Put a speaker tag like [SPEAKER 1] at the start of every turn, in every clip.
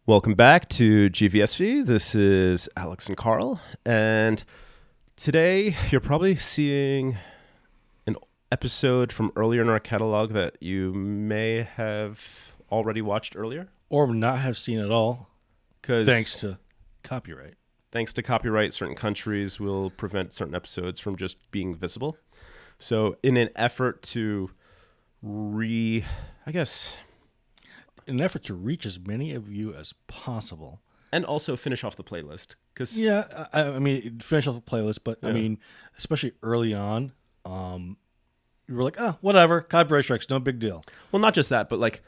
[SPEAKER 1] Welcome back to GVSV. This is Alex and Carl, and today you're probably seeing an episode from earlier in our catalog that you may have already watched earlier.
[SPEAKER 2] Or not have seen at all, thanks to copyright.
[SPEAKER 1] Thanks to copyright, certain countries will prevent certain episodes from just being visible. So in an effort to in
[SPEAKER 2] an effort to reach as many of you as possible.
[SPEAKER 1] And also finish off the playlist.
[SPEAKER 2] Yeah, I mean, finish off the playlist, but yeah. I mean, especially early on, you were like, oh, whatever, copyright strikes, no big deal.
[SPEAKER 1] Well, not just that, but like,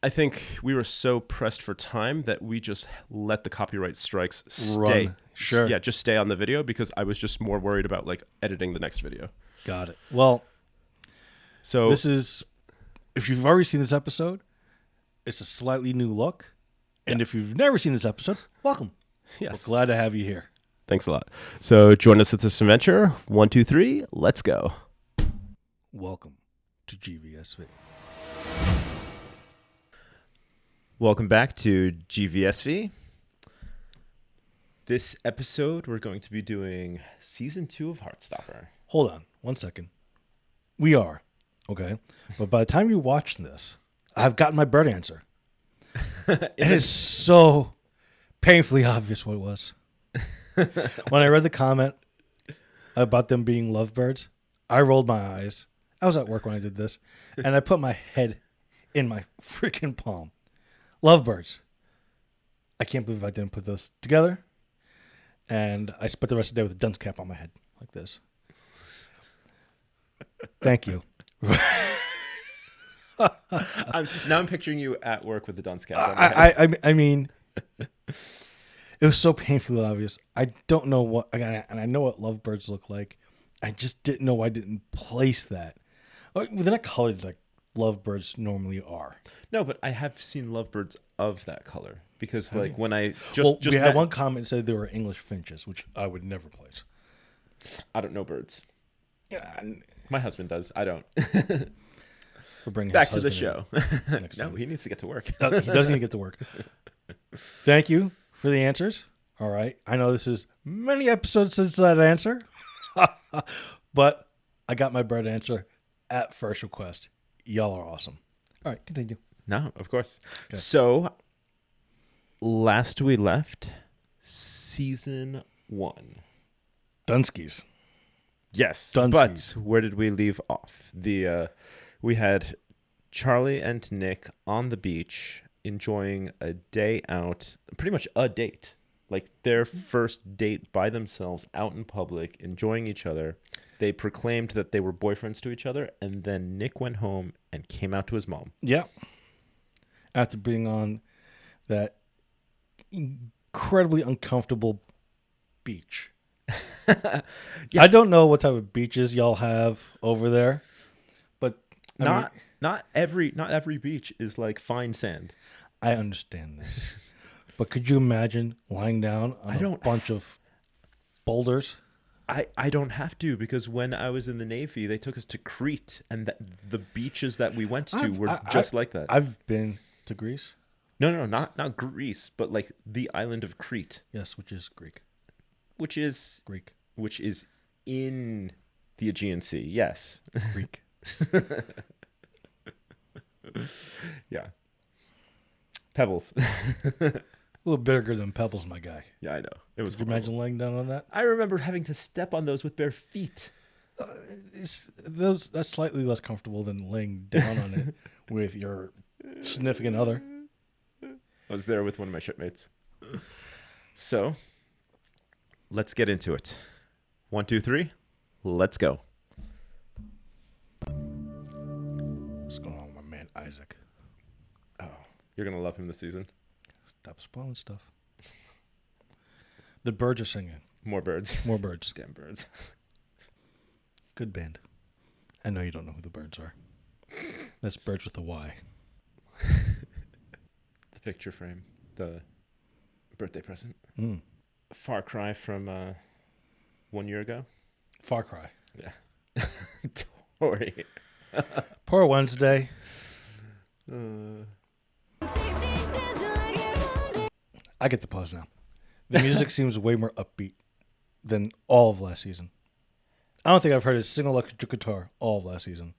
[SPEAKER 1] I think we were so pressed for time that we just let the copyright strikes stay.
[SPEAKER 2] Sure.
[SPEAKER 1] Yeah, just stay on the video because I was just more worried about like editing the next video.
[SPEAKER 2] Got it. Well, so this is, if you've already seen this episode, it's a slightly new look. And if you've never seen this episode, welcome.
[SPEAKER 1] Yes.
[SPEAKER 2] We're glad to have you here.
[SPEAKER 1] Thanks a lot. So join us at this adventure. 1, 2, 3, let's go.
[SPEAKER 2] Welcome to GVSV.
[SPEAKER 1] Welcome back to GVSV. This episode, we're going to be doing Season 2 of Heartstopper.
[SPEAKER 2] Hold on 1 second. We are, okay? But by the time you watch this, I've gotten my bird answer. It is so painfully obvious what it was. When I read the comment about them being lovebirds, I rolled my eyes. I was at work when I did this, and I put my head in my freaking palm. Lovebirds. I can't believe I didn't put those together. And I spent the rest of the day with a dunce cap on my head, like this. Thank you.
[SPEAKER 1] I'm picturing you at work with the dunce cap.
[SPEAKER 2] I mean, it was so painfully obvious. I don't know what, and I know what lovebirds look like. I just didn't know I didn't place that. They're not colored like lovebirds normally are.
[SPEAKER 1] No, but I have seen lovebirds of that color because, like, when I
[SPEAKER 2] we had one comment that said they were English finches, which I would never place.
[SPEAKER 1] I don't know birds.
[SPEAKER 2] Yeah,
[SPEAKER 1] my husband does. I don't.
[SPEAKER 2] Back
[SPEAKER 1] to the show. No, he needs to get to work.
[SPEAKER 2] He does need to get to work. Thank you for the answers. All right. I know this is many episodes since that answer, but I got my bird answer at first request. Y'all are awesome. All right, continue.
[SPEAKER 1] No, of course.
[SPEAKER 2] Okay.
[SPEAKER 1] So, last we left, Season 1.
[SPEAKER 2] Dunskies.
[SPEAKER 1] Yes,
[SPEAKER 2] Dunskies.
[SPEAKER 1] But where did we leave off? We had Charlie and Nick on the beach enjoying a day out, pretty much a date, like their first date by themselves out in public, enjoying each other. They proclaimed that they were boyfriends to each other, and then Nick went home and came out to his mom.
[SPEAKER 2] Yeah. After being on that incredibly uncomfortable beach. Yeah. I don't know what type of beaches y'all have over there, but
[SPEAKER 1] not every beach is like fine sand.
[SPEAKER 2] I understand this, but could you imagine lying down on a bunch of boulders?
[SPEAKER 1] I don't have to, because when I was in the Navy, they took us to Crete, and the beaches that we went to were just like that.
[SPEAKER 2] I've been to Greece.
[SPEAKER 1] No, not Greece, but like the island of Crete.
[SPEAKER 2] Yes, which is Greek.
[SPEAKER 1] Which is
[SPEAKER 2] Greek.
[SPEAKER 1] Which is in the Aegean Sea. Yes.
[SPEAKER 2] Greek.
[SPEAKER 1] Yeah. Pebbles.
[SPEAKER 2] A little bigger than Pebbles, my guy.
[SPEAKER 1] Yeah, I know. It was.
[SPEAKER 2] Could you imagine laying down on that?
[SPEAKER 1] I remember having to step on those with bare feet.
[SPEAKER 2] That's slightly less comfortable than laying down on it with your significant other.
[SPEAKER 1] I was there with one of my shipmates. So, let's get into it. 1, 2, 3, let's go.
[SPEAKER 2] What's going on with my man Isaac?
[SPEAKER 1] Oh, you're gonna love him this season.
[SPEAKER 2] Stop spoiling stuff. The birds are singing.
[SPEAKER 1] More birds.
[SPEAKER 2] More birds.
[SPEAKER 1] Damn birds.
[SPEAKER 2] Good band. I know you don't know who the birds are. That's Birds with a Y.
[SPEAKER 1] The picture frame. The birthday present.
[SPEAKER 2] Mm.
[SPEAKER 1] Far cry from 1 year ago.
[SPEAKER 2] Far cry.
[SPEAKER 1] Yeah. Tori.
[SPEAKER 2] Poor Wednesday. I get the pause now. The music seems way more upbeat than all of last season. I don't think I've heard a single electric guitar all of last season.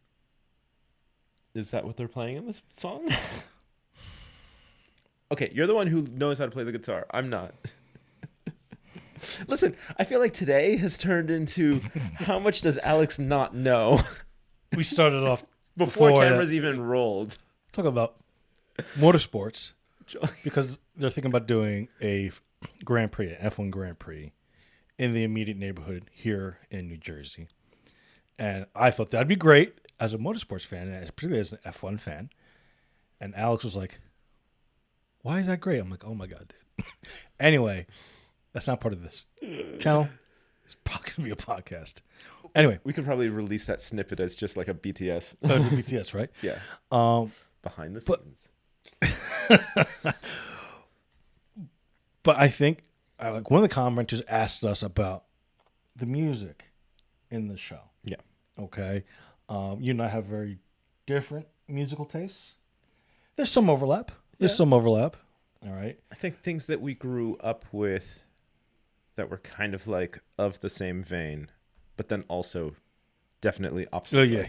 [SPEAKER 1] Is that what they're playing in this song? Okay, you're the one who knows how to play the guitar. I'm not. Listen, I feel like today has turned into how much does Alex not know
[SPEAKER 2] We started off
[SPEAKER 1] before cameras even rolled.
[SPEAKER 2] talk about motorsports because they're thinking about doing a Grand Prix, an F1 Grand Prix in the immediate neighborhood here in New Jersey. And I thought that'd be great as a motorsports fan, particularly as an F1 fan. And Alex was like, why is that great? I'm like, oh my God, dude. Anyway, that's not part of this channel. It's probably going to be a podcast. Anyway.
[SPEAKER 1] We could probably release that snippet as just like a BTS.
[SPEAKER 2] The BTS, right?
[SPEAKER 1] Yeah. Behind the scenes.
[SPEAKER 2] But I think like one of the commenters asked us about the music in the show.
[SPEAKER 1] Yeah.
[SPEAKER 2] Okay. You and I have very different musical tastes. There's some overlap. All right.
[SPEAKER 1] I think things that we grew up with that were kind of like of the same vein, but then also definitely opposite.
[SPEAKER 2] Oh, yeah.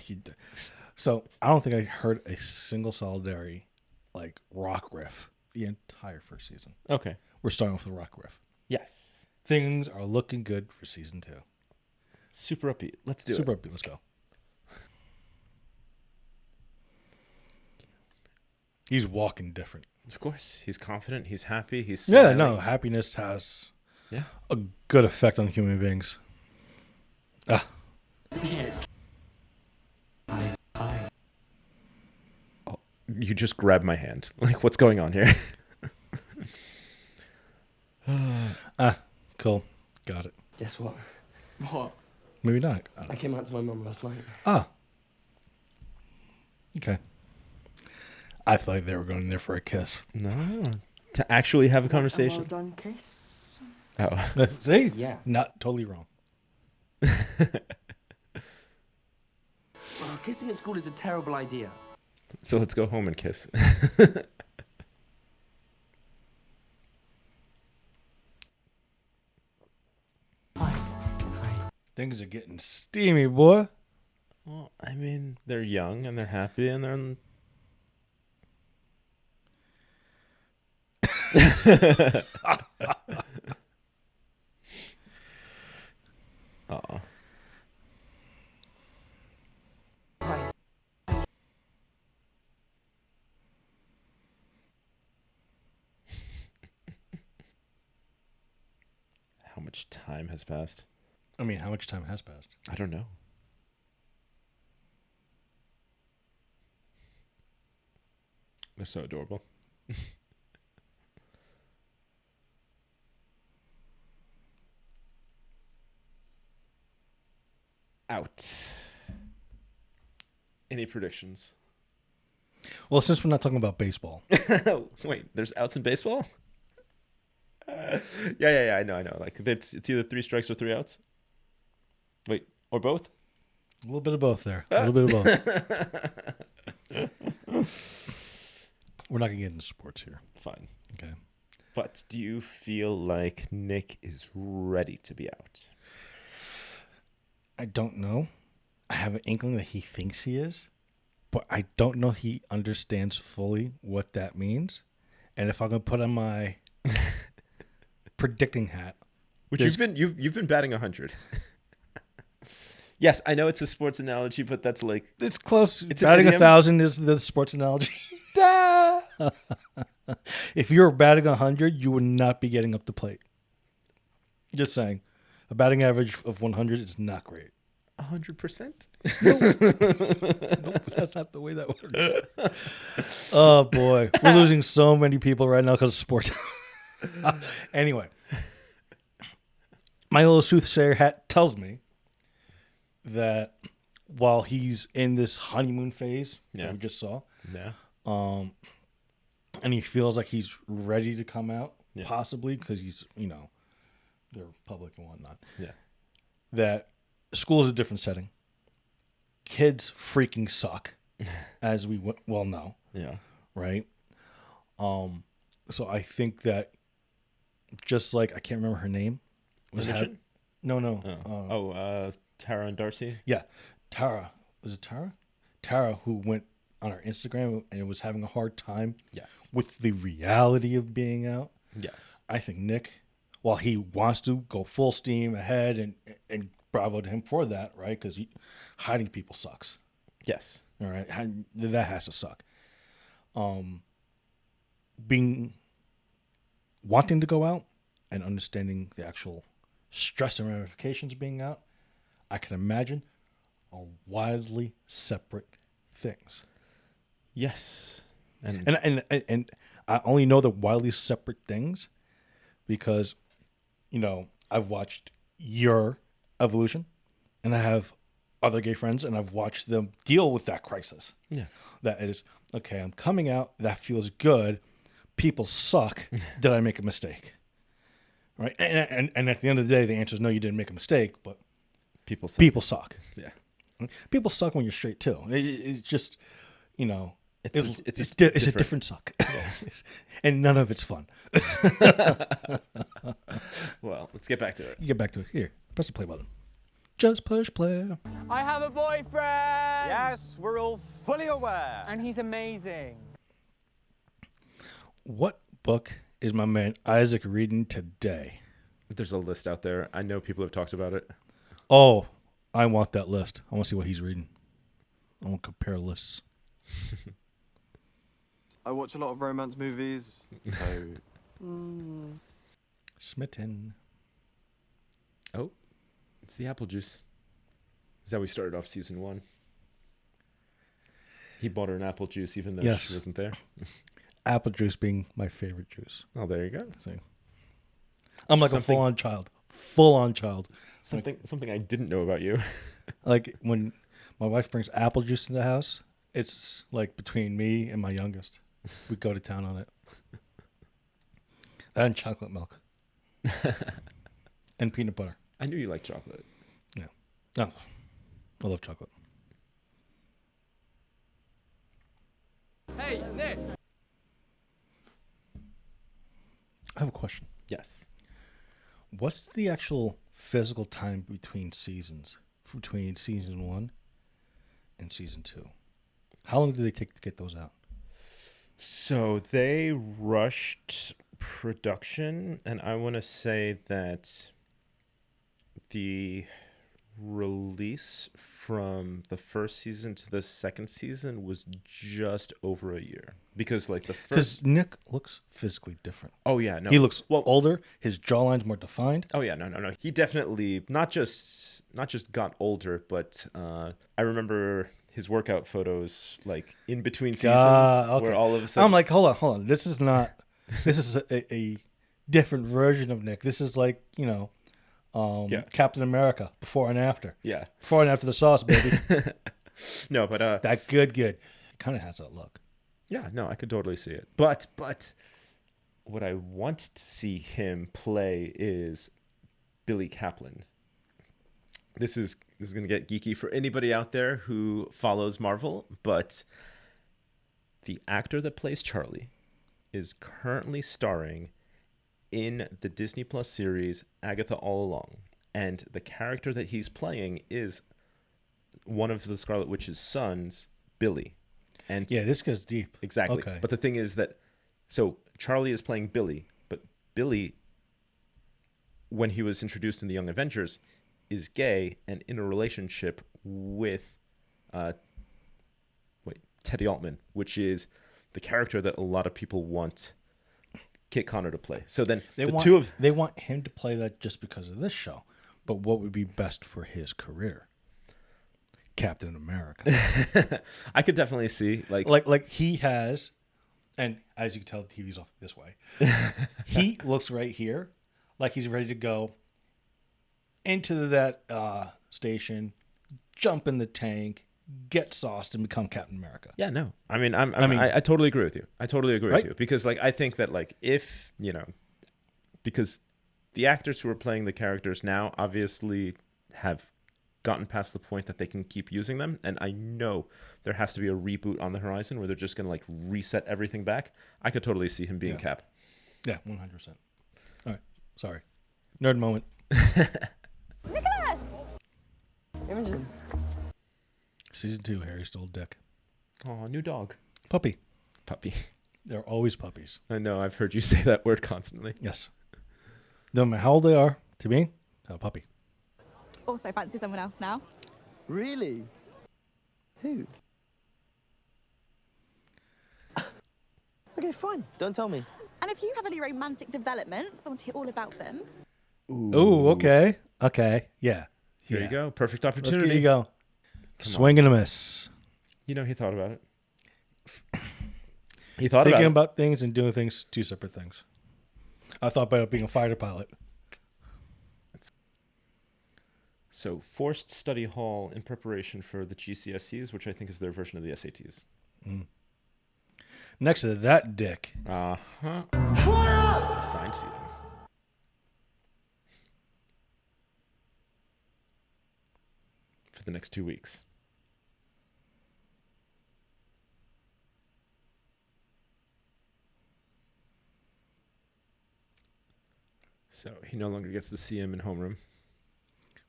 [SPEAKER 2] So I don't think I heard a single Solidarity like rock riff the entire first season.
[SPEAKER 1] Okay.
[SPEAKER 2] We're starting off with a rock riff.
[SPEAKER 1] Yes.
[SPEAKER 2] Things are looking good for season 2.
[SPEAKER 1] Super upbeat. Let's do it.
[SPEAKER 2] Super upbeat. Let's go. He's walking different.
[SPEAKER 1] Of course. He's confident. He's happy. He's smiling.
[SPEAKER 2] Yeah, no. Happiness has a good effect on human beings. Ah.
[SPEAKER 1] Oh, you just grabbed my hand. Like, what's going on here?
[SPEAKER 2] Cool. Got it.
[SPEAKER 3] Guess what? What?
[SPEAKER 2] Maybe not.
[SPEAKER 3] I came out to my mum last night.
[SPEAKER 2] Ah. Okay. I thought they were going in there for a kiss.
[SPEAKER 1] No. To actually have a conversation.
[SPEAKER 3] Well done, kiss.
[SPEAKER 1] Oh.
[SPEAKER 2] See?
[SPEAKER 3] Yeah.
[SPEAKER 2] Not totally wrong.
[SPEAKER 3] Well, kissing at school is a terrible idea.
[SPEAKER 1] So let's go home and kiss.
[SPEAKER 2] Things are getting steamy, boy.
[SPEAKER 1] Well, I mean, they're young and they're happy and they're... Aw.
[SPEAKER 3] Hi.
[SPEAKER 1] How much time has passed?
[SPEAKER 2] I mean, how much time has passed?
[SPEAKER 1] I don't know. They're so adorable. Out. Any predictions?
[SPEAKER 2] Well, since we're not talking about baseball.
[SPEAKER 1] Wait, there's outs in baseball? Yeah. I know. Like it's either 3 strikes or 3 outs. Wait, or both?
[SPEAKER 2] A little bit of both there. A little bit of both. We're not going to get into sports here.
[SPEAKER 1] Fine.
[SPEAKER 2] Okay.
[SPEAKER 1] But do you feel like Nick is ready to be out?
[SPEAKER 2] I don't know. I have an inkling that he thinks he is, but I don't know he understands fully what that means. And if I'm going to put on my predicting hat,
[SPEAKER 1] which you've been batting 100. Yes, I know it's a sports analogy, but that's like
[SPEAKER 2] it's close.
[SPEAKER 1] It's
[SPEAKER 2] batting 1,000 is the sports analogy. If you were batting 100, you would not be getting up the plate. Just saying, a batting average of 100 is not great.
[SPEAKER 1] 100%?
[SPEAKER 2] Nope, that's not the way that works. Oh boy, we're losing so many people right now because of sports. Anyway, my little soothsayer hat tells me that while he's in this honeymoon phase that we just saw, and he feels like he's ready to come out, possibly because he's, they're public and whatnot.
[SPEAKER 1] Yeah,
[SPEAKER 2] that school is a different setting. Kids freaking suck, as we well know.
[SPEAKER 1] Yeah.
[SPEAKER 2] Right. So I think that just like I can't remember her name.
[SPEAKER 1] Imogen?
[SPEAKER 2] No.
[SPEAKER 1] Tara and Darcy.
[SPEAKER 2] Yeah, Tara. Was it Tara? Tara, who went on her Instagram and was having a hard time
[SPEAKER 1] Yes.
[SPEAKER 2] with the reality of being out.
[SPEAKER 1] Yes.
[SPEAKER 2] I think Nick, while he wants to go full steam ahead, and bravo to him for that, right? Because hiding people sucks.
[SPEAKER 1] Yes.
[SPEAKER 2] All right, that has to suck. Wanting to go out and understanding the actual stress and ramifications of being out, I can imagine are wildly separate things.
[SPEAKER 1] Yes.
[SPEAKER 2] And I only know the wildly separate things because, I've watched your evolution, and I have other gay friends, and I've watched them deal with that crisis.
[SPEAKER 1] Yeah.
[SPEAKER 2] That it is, okay, I'm coming out. That feels good. People suck. Did I make a mistake? Right? And at the end of the day, the answer is no, you didn't make a mistake, but
[SPEAKER 1] People suck.
[SPEAKER 2] people suck.
[SPEAKER 1] Yeah.
[SPEAKER 2] People suck when you're straight too. It's just,
[SPEAKER 1] It's
[SPEAKER 2] a different suck. And none of it's fun.
[SPEAKER 1] Well, let's get back to it.
[SPEAKER 2] You get back to it. Here, press the play button. Just push play.
[SPEAKER 4] I have a boyfriend!
[SPEAKER 5] Yes, we're all fully aware.
[SPEAKER 4] And he's amazing.
[SPEAKER 2] What book is my man Isaac reading today?
[SPEAKER 1] There's a list out there. I know people have talked about it.
[SPEAKER 2] Oh, I want that list. I want to see what he's reading. I want to compare lists.
[SPEAKER 5] I watch a lot of romance movies.
[SPEAKER 2] Smitten.
[SPEAKER 1] Oh, it's the apple juice. Is how we started off season 1. He bought her an apple juice even though
[SPEAKER 2] Yes.
[SPEAKER 1] she wasn't there.
[SPEAKER 2] Apple juice being my favorite juice.
[SPEAKER 1] Oh, there you go.
[SPEAKER 2] So, I'm like a
[SPEAKER 1] Something-
[SPEAKER 2] full-on child. Full-on child.
[SPEAKER 1] Something I didn't know about you.
[SPEAKER 2] Like when my wife brings apple juice in the house, it's like between me and my youngest. We go to town on it. And chocolate milk. And peanut butter.
[SPEAKER 1] I knew you liked chocolate.
[SPEAKER 2] Yeah. No. I love chocolate.
[SPEAKER 4] Hey, Nick!
[SPEAKER 2] I have a question.
[SPEAKER 1] Yes.
[SPEAKER 2] What's the actual physical time between seasons? Between season 1 and season 2? How long did they take to get those out?
[SPEAKER 1] So they rushed production, and I want to say that the release from the first season to the second season was just over a year, because like the
[SPEAKER 2] Because
[SPEAKER 1] first.
[SPEAKER 2] Nick looks physically different.
[SPEAKER 1] Oh yeah, no.
[SPEAKER 2] He looks
[SPEAKER 1] well.
[SPEAKER 2] older. His jawline's more defined.
[SPEAKER 1] Oh yeah, no. He definitely not just got older, but I remember his workout photos like in between seasons
[SPEAKER 2] Okay.
[SPEAKER 1] where all of a sudden
[SPEAKER 2] I'm like, hold on. This is not. This is a different version of Nick. This is like
[SPEAKER 1] Yeah.
[SPEAKER 2] Captain America before and after.
[SPEAKER 1] yeah.
[SPEAKER 2] Before and after the sauce, baby.
[SPEAKER 1] No, but
[SPEAKER 2] That good. Kind of has that look.
[SPEAKER 1] yeah, no, I could totally see it. But what I want to see him play is Billy Kaplan. This is going to get geeky for anybody out there who follows Marvel, but the actor that plays Charlie is currently starring in the Disney Plus series Agatha All Along, and the character that he's playing is one of the Scarlet Witch's sons, Billy. And
[SPEAKER 2] Yeah, this goes deep.
[SPEAKER 1] exactly.
[SPEAKER 2] Okay.
[SPEAKER 1] But the thing is that, so Charlie is playing Billy, but Billy, when he was introduced in the Young Avengers, is gay and in a relationship with Teddy Altman, which is the character that a lot of people want Kit Connor to play. So then
[SPEAKER 2] They want him to play that just because of this show. But what would be best for his career? Captain America.
[SPEAKER 1] I could definitely see
[SPEAKER 2] like he has, and as you can tell, the TV's off this way. He looks right here like he's ready to go into that station, jump in the tank, get sauced, and become Captain America.
[SPEAKER 1] Yeah, no. I mean, I totally agree with you. I totally agree
[SPEAKER 2] Right?
[SPEAKER 1] with you, because like I think that like if because the actors who are playing the characters now obviously have gotten past the point that they can keep using them, and I know there has to be a reboot on the horizon where they're just gonna like reset everything back. I could totally see him being
[SPEAKER 2] Yeah.
[SPEAKER 1] Cap.
[SPEAKER 2] Yeah, 100%. All right. Sorry. Nerd moment.
[SPEAKER 6] Nicholas!
[SPEAKER 3] Imogen.
[SPEAKER 2] Season 2, Harry stole dick.
[SPEAKER 1] Oh, new dog.
[SPEAKER 2] Puppy.
[SPEAKER 1] Puppy.
[SPEAKER 2] They're always puppies.
[SPEAKER 1] I know. I've heard you say that word constantly.
[SPEAKER 2] Yes. No matter how old they are, to me, a puppy.
[SPEAKER 6] Also fancy someone else now.
[SPEAKER 5] Really? Who? Okay, fine. Don't tell me.
[SPEAKER 6] And if you have any romantic developments, I want to hear all about them.
[SPEAKER 2] Ooh, okay. Okay. Yeah.
[SPEAKER 1] Here
[SPEAKER 2] Yeah.
[SPEAKER 1] you go. Perfect
[SPEAKER 2] Let's
[SPEAKER 1] opportunity.
[SPEAKER 2] get you go.
[SPEAKER 1] Come
[SPEAKER 2] Swing and a miss.
[SPEAKER 1] You know, he thought about it. He thought
[SPEAKER 2] Thinking
[SPEAKER 1] about
[SPEAKER 2] about things and doing things, two separate things. I thought about being a fighter pilot.
[SPEAKER 1] it. So, forced study hall in preparation for the GCSEs, which I think is their version of the SATs.
[SPEAKER 2] Next to that dick.
[SPEAKER 1] Uh-huh. Assigned seating. For the next 2 weeks. So he no longer gets to see him in homeroom.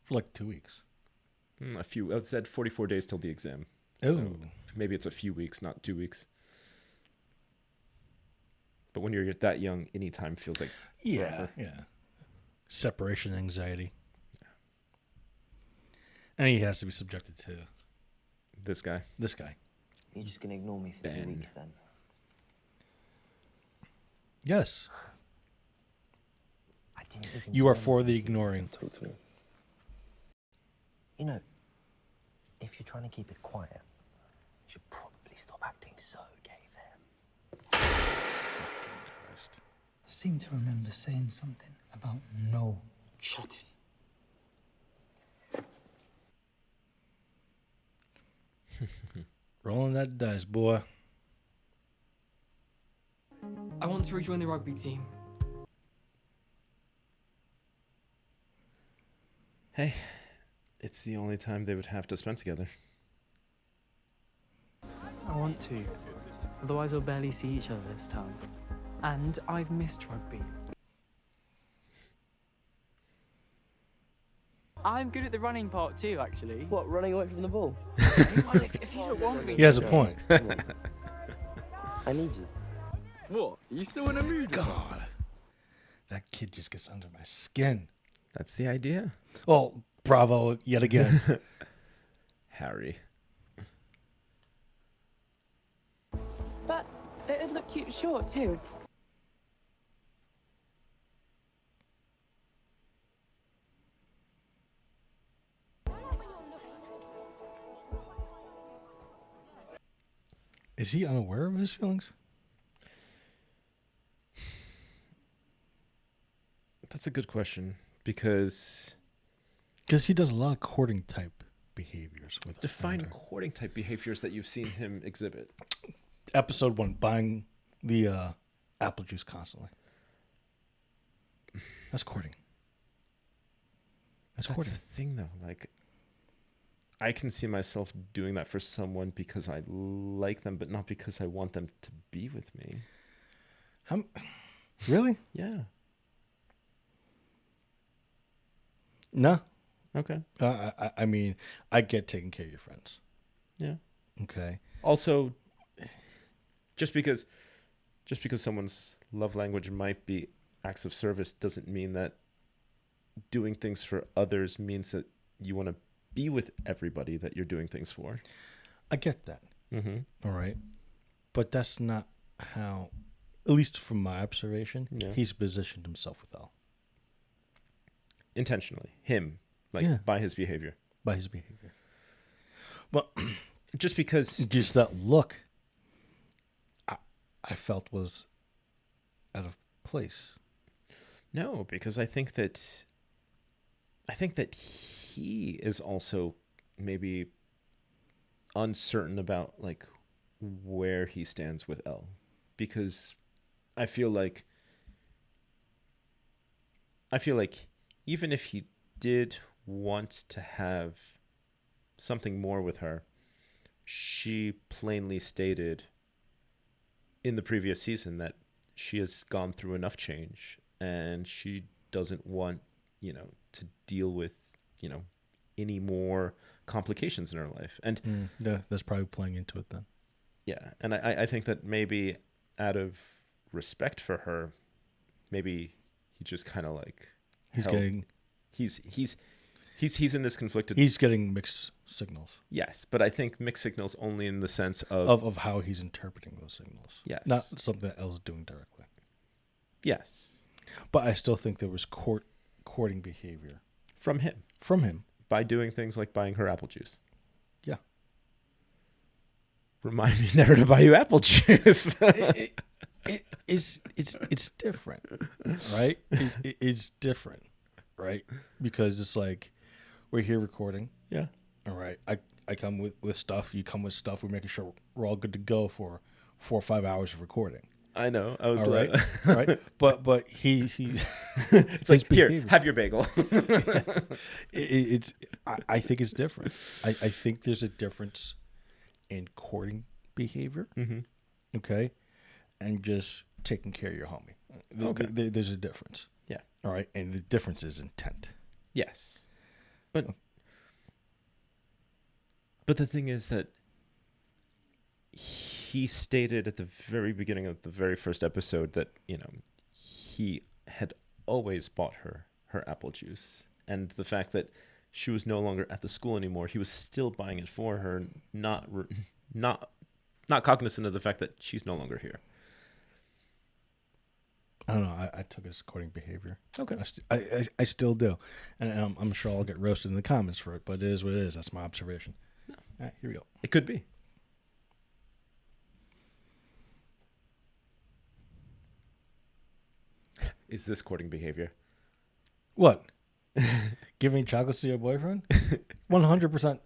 [SPEAKER 2] For like 2 weeks.
[SPEAKER 1] A few. It said 44 days till the exam.
[SPEAKER 2] Ooh.
[SPEAKER 1] So maybe it's a few weeks, not 2 weeks. But when you're that young, any time feels like
[SPEAKER 2] Yeah.
[SPEAKER 1] forever.
[SPEAKER 2] Yeah. Separation anxiety. And he has to be subjected to
[SPEAKER 1] This guy.
[SPEAKER 2] this guy.
[SPEAKER 3] You're just gonna ignore me for
[SPEAKER 1] Ben.
[SPEAKER 3] 2 weeks then?
[SPEAKER 2] Yes.
[SPEAKER 3] I didn't even
[SPEAKER 2] You are
[SPEAKER 3] tell
[SPEAKER 2] for
[SPEAKER 3] you
[SPEAKER 2] the
[SPEAKER 3] to
[SPEAKER 2] ignoring.
[SPEAKER 3] Talk to me. You know, if you're trying to keep it quiet, you should probably stop acting so gay there.
[SPEAKER 7] I seem to remember saying something about no chatting.
[SPEAKER 2] Rolling that dice, boy.
[SPEAKER 8] I want to rejoin the rugby team.
[SPEAKER 1] Hey, it's the only time they would have to spend together.
[SPEAKER 8] I want to. Otherwise we'll barely see each other this time. And I've missed rugby. I'm good at the running part too, actually.
[SPEAKER 3] What, running away from the ball?
[SPEAKER 8] Well, if you don't want me.
[SPEAKER 2] He has a point.
[SPEAKER 3] Come on. I need you.
[SPEAKER 8] What? You still in a mood?
[SPEAKER 2] God. That kid just gets under my skin.
[SPEAKER 1] That's the idea.
[SPEAKER 2] Oh, bravo yet again.
[SPEAKER 1] Harry.
[SPEAKER 9] But it'd look cute short too.
[SPEAKER 2] Is he unaware of his feelings?
[SPEAKER 1] That's a good question because
[SPEAKER 2] Because he does a lot of courting type behaviors. With
[SPEAKER 1] define
[SPEAKER 2] Hunter.
[SPEAKER 1] courting type behaviors that you've seen him exhibit.
[SPEAKER 2] Episode 1, buying the apple juice constantly. That's courting. That's
[SPEAKER 1] That's
[SPEAKER 2] courting.
[SPEAKER 1] the thing, though. Like, I can see myself doing that for someone because I like them, but not because I want them to be with me.
[SPEAKER 2] Really?
[SPEAKER 1] Yeah.
[SPEAKER 2] No.
[SPEAKER 1] Okay.
[SPEAKER 2] I mean, I get taking care of your friends.
[SPEAKER 1] Yeah.
[SPEAKER 2] Okay.
[SPEAKER 1] Also, just because someone's love language might be acts of service doesn't mean that doing things for others means that you want to be with everybody that you're doing things for.
[SPEAKER 2] I get that.
[SPEAKER 1] Mm-hmm.
[SPEAKER 2] All right. But that's not how, at least from my observation,
[SPEAKER 1] Yeah.
[SPEAKER 2] he's positioned himself with Elle
[SPEAKER 1] Intentionally. Him. Like,
[SPEAKER 2] Yeah.
[SPEAKER 1] by his behavior.
[SPEAKER 2] by his behavior. Well,
[SPEAKER 1] Just because...
[SPEAKER 2] just that look, I felt was out of place.
[SPEAKER 1] No, because I think that he is also maybe uncertain about like where he stands with Elle, because I feel like even if he did want to have something more with her, she plainly stated in the previous season that she has gone through enough change and she doesn't want, to deal with, any more complications in her life. And
[SPEAKER 2] Yeah, that's probably playing into it then.
[SPEAKER 1] yeah, and I think that maybe out of respect for her, maybe he just kind of like
[SPEAKER 2] He's
[SPEAKER 1] held-
[SPEAKER 2] getting
[SPEAKER 1] he's in this conflicted.
[SPEAKER 2] he's getting mixed signals
[SPEAKER 1] Yes, but I think mixed signals only in the sense of
[SPEAKER 2] of how he's interpreting those signals.
[SPEAKER 1] yes,
[SPEAKER 2] Not something else doing directly.
[SPEAKER 1] yes,
[SPEAKER 2] But I still think there was courting behavior
[SPEAKER 1] from him
[SPEAKER 2] from him.
[SPEAKER 1] by doing things like buying her apple juice.
[SPEAKER 2] Yeah.
[SPEAKER 1] Remind me never to buy you apple juice.
[SPEAKER 2] It's different, right? It's different, right? Because it's like we're here recording.
[SPEAKER 1] Yeah.
[SPEAKER 2] All right. I come with stuff. You come with stuff. We're making sure we're all good to go for 4 or 5 hours of recording.
[SPEAKER 1] I know. I was
[SPEAKER 2] All
[SPEAKER 1] like,
[SPEAKER 2] right. All right. But he
[SPEAKER 1] it's like, here,
[SPEAKER 2] behavior.
[SPEAKER 1] have your bagel.
[SPEAKER 2] I think it's different. I think there's a difference in courting behavior.
[SPEAKER 1] Mm-hmm.
[SPEAKER 2] Okay. And just taking care of your homie.
[SPEAKER 1] Okay.
[SPEAKER 2] There's a difference.
[SPEAKER 1] Yeah.
[SPEAKER 2] All right. And the difference is intent.
[SPEAKER 1] Yes. But the thing is that he stated at the very beginning of the very first episode that, he had always bought her apple juice. And the fact that she was no longer at the school anymore, he was still buying it for her, not cognizant of the fact that she's no longer here.
[SPEAKER 2] I don't know. I took it as courting behavior.
[SPEAKER 1] Okay.
[SPEAKER 2] I still do. And I'm sure I'll get roasted in the comments for it, but it is what it is. That's my observation.
[SPEAKER 1] No.
[SPEAKER 2] All right, here we go.
[SPEAKER 1] It could be. Is this courting behavior?
[SPEAKER 2] What? Giving chocolates to your boyfriend? 100%.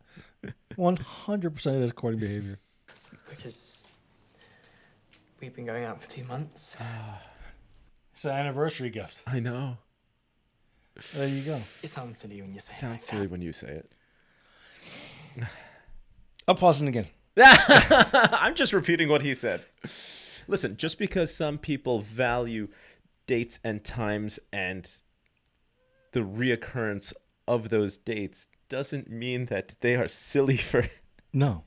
[SPEAKER 2] 100% is courting behavior.
[SPEAKER 8] Because we've been going out for 2 months.
[SPEAKER 2] It's an anniversary gift.
[SPEAKER 1] I know.
[SPEAKER 2] There you go.
[SPEAKER 8] It sounds silly when you say it.
[SPEAKER 1] Sounds silly when you say it.
[SPEAKER 2] I'm pausing again.
[SPEAKER 1] I'm just repeating what he said. Listen, just because some people value dates and times and the reoccurrence of those dates doesn't mean that they are silly for...
[SPEAKER 2] No.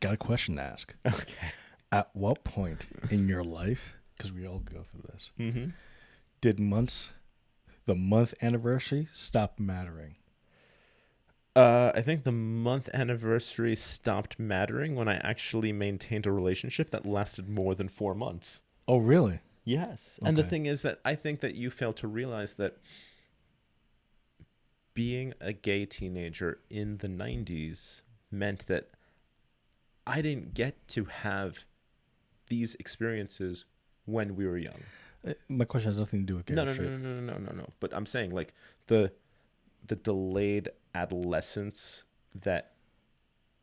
[SPEAKER 2] Got a question to ask.
[SPEAKER 1] Okay.
[SPEAKER 2] At what point in your life, because we all go through this,
[SPEAKER 1] Mm-hmm.
[SPEAKER 2] did the month anniversary stop mattering?
[SPEAKER 1] I think the month anniversary stopped mattering when I actually maintained a relationship that lasted more than 4 months.
[SPEAKER 2] Oh, really?
[SPEAKER 1] Yes. And the
[SPEAKER 2] Okay.
[SPEAKER 1] thing is that I think that you fail to realize that being a gay teenager in the 90s meant that I didn't get to have these experiences when we were young.
[SPEAKER 2] My question has nothing to do with gay.
[SPEAKER 1] No. But I'm saying like the delayed adolescence that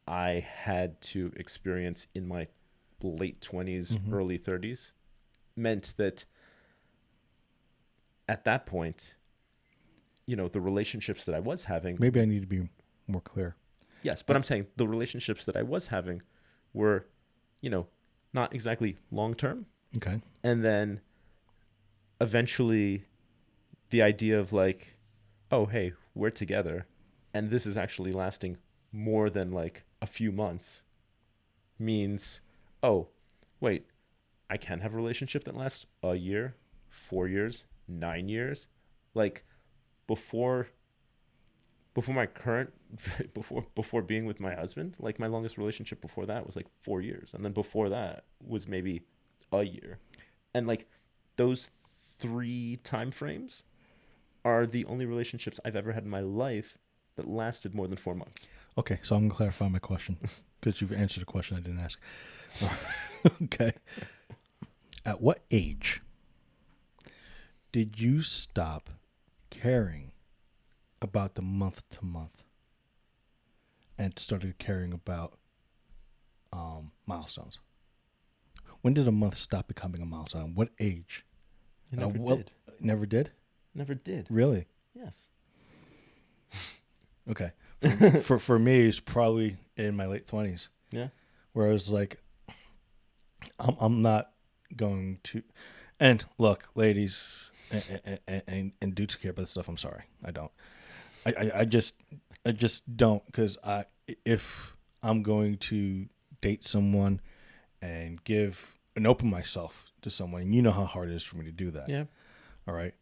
[SPEAKER 1] I had to experience in my late 20s,
[SPEAKER 2] Mhm.
[SPEAKER 1] early 30s meant that at that point, the relationships that I was having.
[SPEAKER 2] Maybe I need to be more clear.
[SPEAKER 1] Yes, but I'm saying the relationships that I was having were, not exactly long term.
[SPEAKER 2] Okay.
[SPEAKER 1] And then eventually the idea of like, oh, hey, we're together and this is actually lasting more than like a few months means, oh, wait, I can have a relationship that lasts a year, 4 years, 9 years. Like before my current, before being with my husband, like my longest relationship before that was like 4 years. And then before that was maybe a year. And like those 3 time frames are the only relationships I've ever had in my life that lasted more than 4 months.
[SPEAKER 2] Okay, so I'm going to clarify my question because you've answered a question I didn't ask. Okay. At what age did you stop caring about the month to month and started caring about milestones? When did a month stop becoming a milestone? What age?
[SPEAKER 1] It never did.
[SPEAKER 2] Never did?
[SPEAKER 1] Never did.
[SPEAKER 2] Really?
[SPEAKER 1] Yes.
[SPEAKER 2] Okay. For me, it's probably in my late 20s.
[SPEAKER 1] Yeah.
[SPEAKER 2] Where I was like, I'm not going to, And look, ladies and dudes who care about this stuff, I'm sorry. I don't. I just don't, because if I'm going to date someone and give and open myself to someone, and you know how hard it is for me to do that.
[SPEAKER 1] Yeah.
[SPEAKER 2] All right.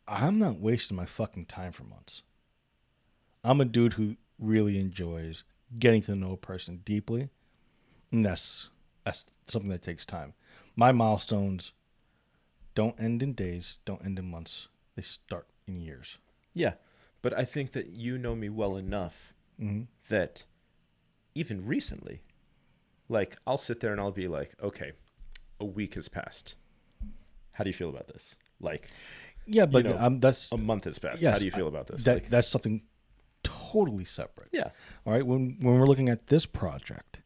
[SPEAKER 2] I'm not wasting my fucking time for months. I'm a dude who really enjoys getting to know a person deeply, and that's something that takes time. My milestones don't end in days, don't end in months. They start in years.
[SPEAKER 1] Yeah. But I think that you know me well enough that even recently, like, I'll sit there and I'll be like, okay, a week has passed. How do you feel about this? Like,
[SPEAKER 2] yeah, but
[SPEAKER 1] you know,
[SPEAKER 2] that's
[SPEAKER 1] a month has passed.
[SPEAKER 2] yes,
[SPEAKER 1] How do you feel about this?
[SPEAKER 2] That
[SPEAKER 1] Like,
[SPEAKER 2] that's something totally separate.
[SPEAKER 1] yeah.
[SPEAKER 2] All right. When we're looking at this project,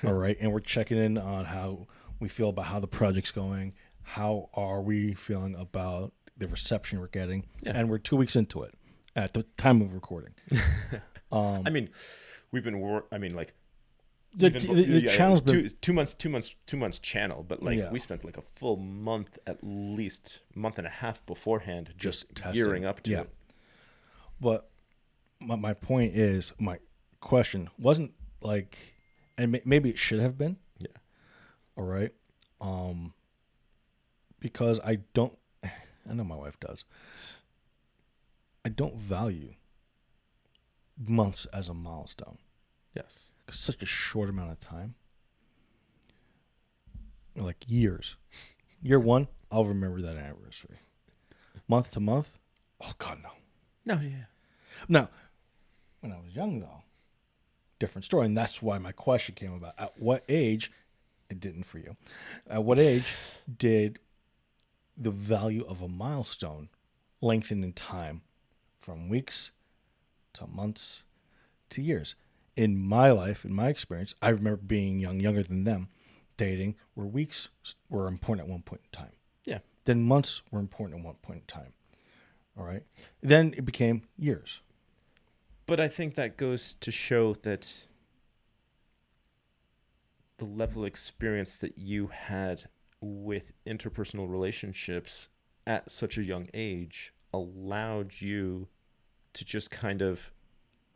[SPEAKER 2] all right, and we're checking in on how we feel about how the project's going, how are we feeling about the reception we're getting, and we're 2 weeks into it at the time of recording.
[SPEAKER 1] I mean, we've been like
[SPEAKER 2] The channel's been
[SPEAKER 1] 2 months channel, but like we spent like a full month, at least month and a half beforehand, just gearing up to it.
[SPEAKER 2] But my point is, my question wasn't like, and maybe it should have been.
[SPEAKER 1] Yeah.
[SPEAKER 2] All right. Because I know my wife does. I don't value months as a milestone.
[SPEAKER 1] Yes.
[SPEAKER 2] It's such a short amount of time. Like years. Year one, I'll remember that anniversary. Month to month, oh God, no.
[SPEAKER 1] No, yeah.
[SPEAKER 2] Now, when I was young, though, different story. And that's why my question came about. At what age, it didn't for you, at what age did the value of a milestone lengthen in time from weeks to months to years? In my life, in my experience, I remember being younger than them, dating, where weeks were important at one point in time.
[SPEAKER 1] Yeah.
[SPEAKER 2] Then months were important at one point in time. All right. Then it became years.
[SPEAKER 1] But I think that goes to show that the level of experience that you had with interpersonal relationships at such a young age allowed you to just kind of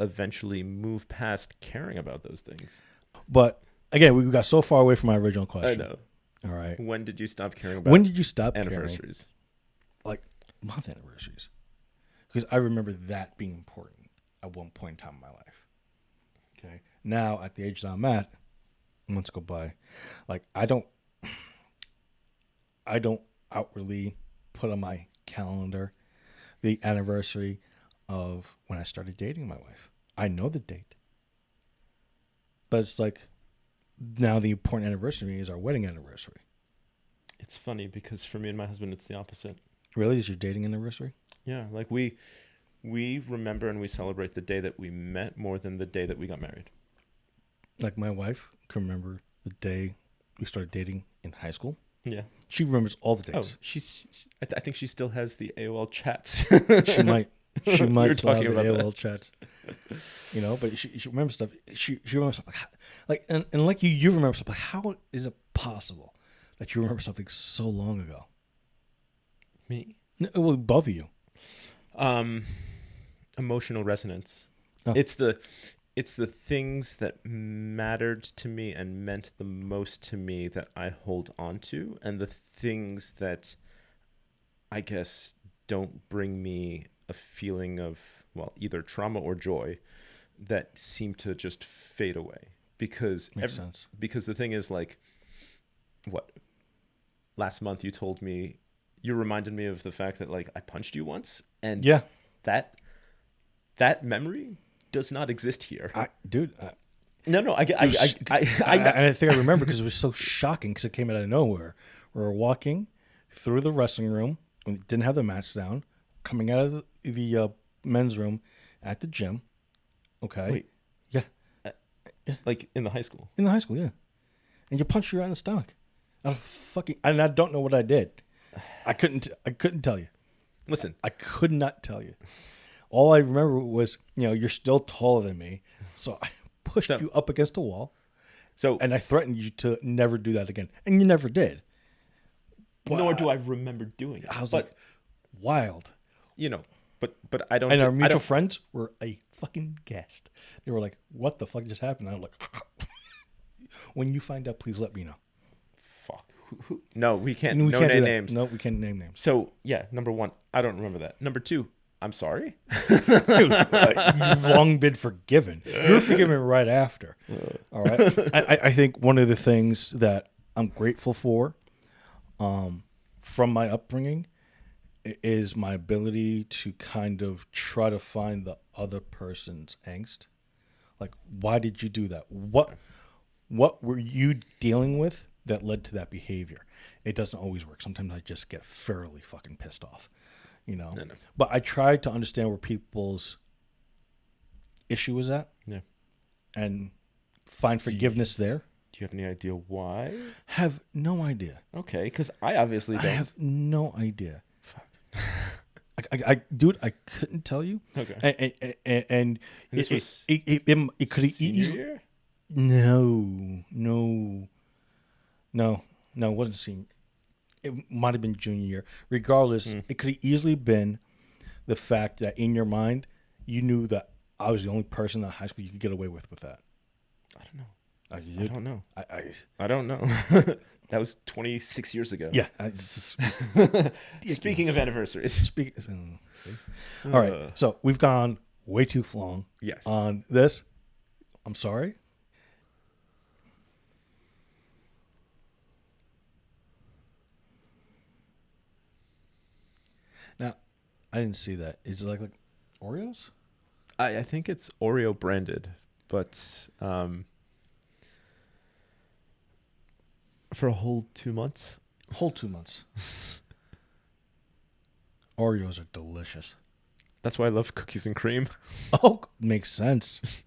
[SPEAKER 1] eventually move past caring about those things.
[SPEAKER 2] But again, we got so far away from my original question.
[SPEAKER 1] I know.
[SPEAKER 2] All right.
[SPEAKER 1] When did you stop caring about
[SPEAKER 2] When did you stop
[SPEAKER 1] anniversaries?
[SPEAKER 2] Caring? Like month anniversaries. Because I remember that being important at one point in time in my life. Okay. Now, at the age that I'm at, months go by. Like, I don't outwardly put on my calendar the anniversary of when I started dating my wife. I know the date. But it's like, now the important anniversary is our wedding anniversary.
[SPEAKER 1] It's funny because for me and my husband, it's the opposite.
[SPEAKER 2] Really? Is your dating anniversary?
[SPEAKER 1] Yeah. Like we remember and we celebrate the day that we met more than the day that we got married.
[SPEAKER 2] Like my wife can remember the day we started dating in high school.
[SPEAKER 1] Yeah.
[SPEAKER 2] She remembers all the dates.
[SPEAKER 1] Oh, I think she still has the AOL chats.
[SPEAKER 2] She might. She might still have the
[SPEAKER 1] talking about
[SPEAKER 2] AOL chats. You know, but she remembers stuff. She remembers stuff like and like you remember stuff. Like, how is it possible that you remember something so long ago?
[SPEAKER 1] Me?
[SPEAKER 2] Well, both of you.
[SPEAKER 1] Emotional resonance.
[SPEAKER 2] Oh.
[SPEAKER 1] It's the things that mattered to me and meant the most to me that I hold on to, and the things that I guess don't bring me a feeling of, well, either trauma or joy, that seem to just fade away. Because
[SPEAKER 2] Makes sense.
[SPEAKER 1] Because the thing is, like, what? Last month you told me, you reminded me of the fact that, like, I punched you once, and
[SPEAKER 2] yeah,
[SPEAKER 1] that memory does not exist here.
[SPEAKER 2] I think I remember because it was so shocking because it came out of nowhere. We were walking through the wrestling room. We didn't have the mats down. Coming out of the men's room at the gym. Okay.
[SPEAKER 1] Wait.
[SPEAKER 2] Yeah.
[SPEAKER 1] Like in the high school?
[SPEAKER 2] In the high school, yeah. And you punched me right in the stomach. And I don't know what I did. I couldn't tell you.
[SPEAKER 1] Listen.
[SPEAKER 2] I could not tell you. All I remember was, you're still taller than me. So I pushed you up against a wall. And I threatened you to never do that again. And you never did.
[SPEAKER 1] nor do I remember doing it.
[SPEAKER 2] I was
[SPEAKER 1] but
[SPEAKER 2] like, wild.
[SPEAKER 1] you know, but I don't.
[SPEAKER 2] And
[SPEAKER 1] do-
[SPEAKER 2] our
[SPEAKER 1] I
[SPEAKER 2] mutual
[SPEAKER 1] don't-
[SPEAKER 2] friends were a fucking guest. They were like, "What the fuck just happened?" And I'm like, "When you find out, please let me know."
[SPEAKER 1] Fuck. No, we can't.
[SPEAKER 2] And we
[SPEAKER 1] no
[SPEAKER 2] can't do
[SPEAKER 1] name
[SPEAKER 2] that.
[SPEAKER 1] names.
[SPEAKER 2] No, we can't name names.
[SPEAKER 1] So yeah, number one, I don't remember that. Number two, I'm sorry.
[SPEAKER 2] Dude, you've long been forgiven. You were forgiven right after. All right. I think one of the things that I'm grateful for, from my upbringing, is my ability to kind of try to find the other person's angst. Like, why did you do that? What were you dealing with that led to that behavior? It doesn't always work. Sometimes I just get fairly fucking pissed off, you know.
[SPEAKER 1] No.
[SPEAKER 2] But I try to understand where people's issue is at,
[SPEAKER 1] Yeah.
[SPEAKER 2] and find forgiveness there.
[SPEAKER 1] Do you have any idea why?
[SPEAKER 2] Have no idea.
[SPEAKER 1] Okay, because I obviously
[SPEAKER 2] I
[SPEAKER 1] don't.
[SPEAKER 2] have no idea. I dude, I couldn't tell you.
[SPEAKER 1] Okay.
[SPEAKER 2] And
[SPEAKER 1] This
[SPEAKER 2] it,
[SPEAKER 1] was
[SPEAKER 2] it could have
[SPEAKER 1] Senior
[SPEAKER 2] easily.
[SPEAKER 1] year?
[SPEAKER 2] No, it wasn't senior. It might have been junior year. Regardless, it could have easily been the fact that in your mind, you knew that I was the only person in high school you could get away with that.
[SPEAKER 1] I don't know.
[SPEAKER 2] I
[SPEAKER 1] I don't know.
[SPEAKER 2] I
[SPEAKER 1] I don't know. That was 26 years ago.
[SPEAKER 2] yeah.
[SPEAKER 1] Speaking of anniversaries.
[SPEAKER 2] See? All right. So we've gone way too long
[SPEAKER 1] Yes.
[SPEAKER 2] on this. I'm sorry. Now, I didn't see that. Is it like Oreos?
[SPEAKER 1] I think it's Oreo branded, but for a whole 2 months.
[SPEAKER 2] Whole 2 months. Oreos are delicious.
[SPEAKER 1] That's why I love cookies and cream.
[SPEAKER 2] Oh, makes sense.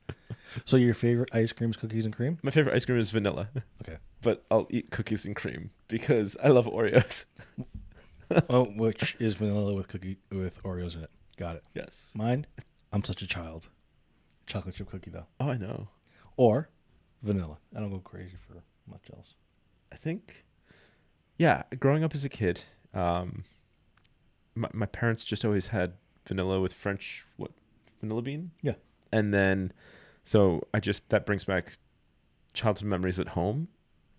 [SPEAKER 2] So your favorite ice cream is cookies and cream?
[SPEAKER 1] My favorite ice cream is vanilla,
[SPEAKER 2] Okay.
[SPEAKER 1] but I'll eat cookies and cream because I love Oreos.
[SPEAKER 2] Oh, which is vanilla with Oreos in it. Got it.
[SPEAKER 1] Yes.
[SPEAKER 2] Mine, I'm such a child. Chocolate chip cookie though.
[SPEAKER 1] Oh, I know.
[SPEAKER 2] Or vanilla. I don't go crazy for much else.
[SPEAKER 1] I think, yeah, growing up as a kid, my parents just always had vanilla with vanilla bean?
[SPEAKER 2] Yeah.
[SPEAKER 1] And then, so that brings back childhood memories at home.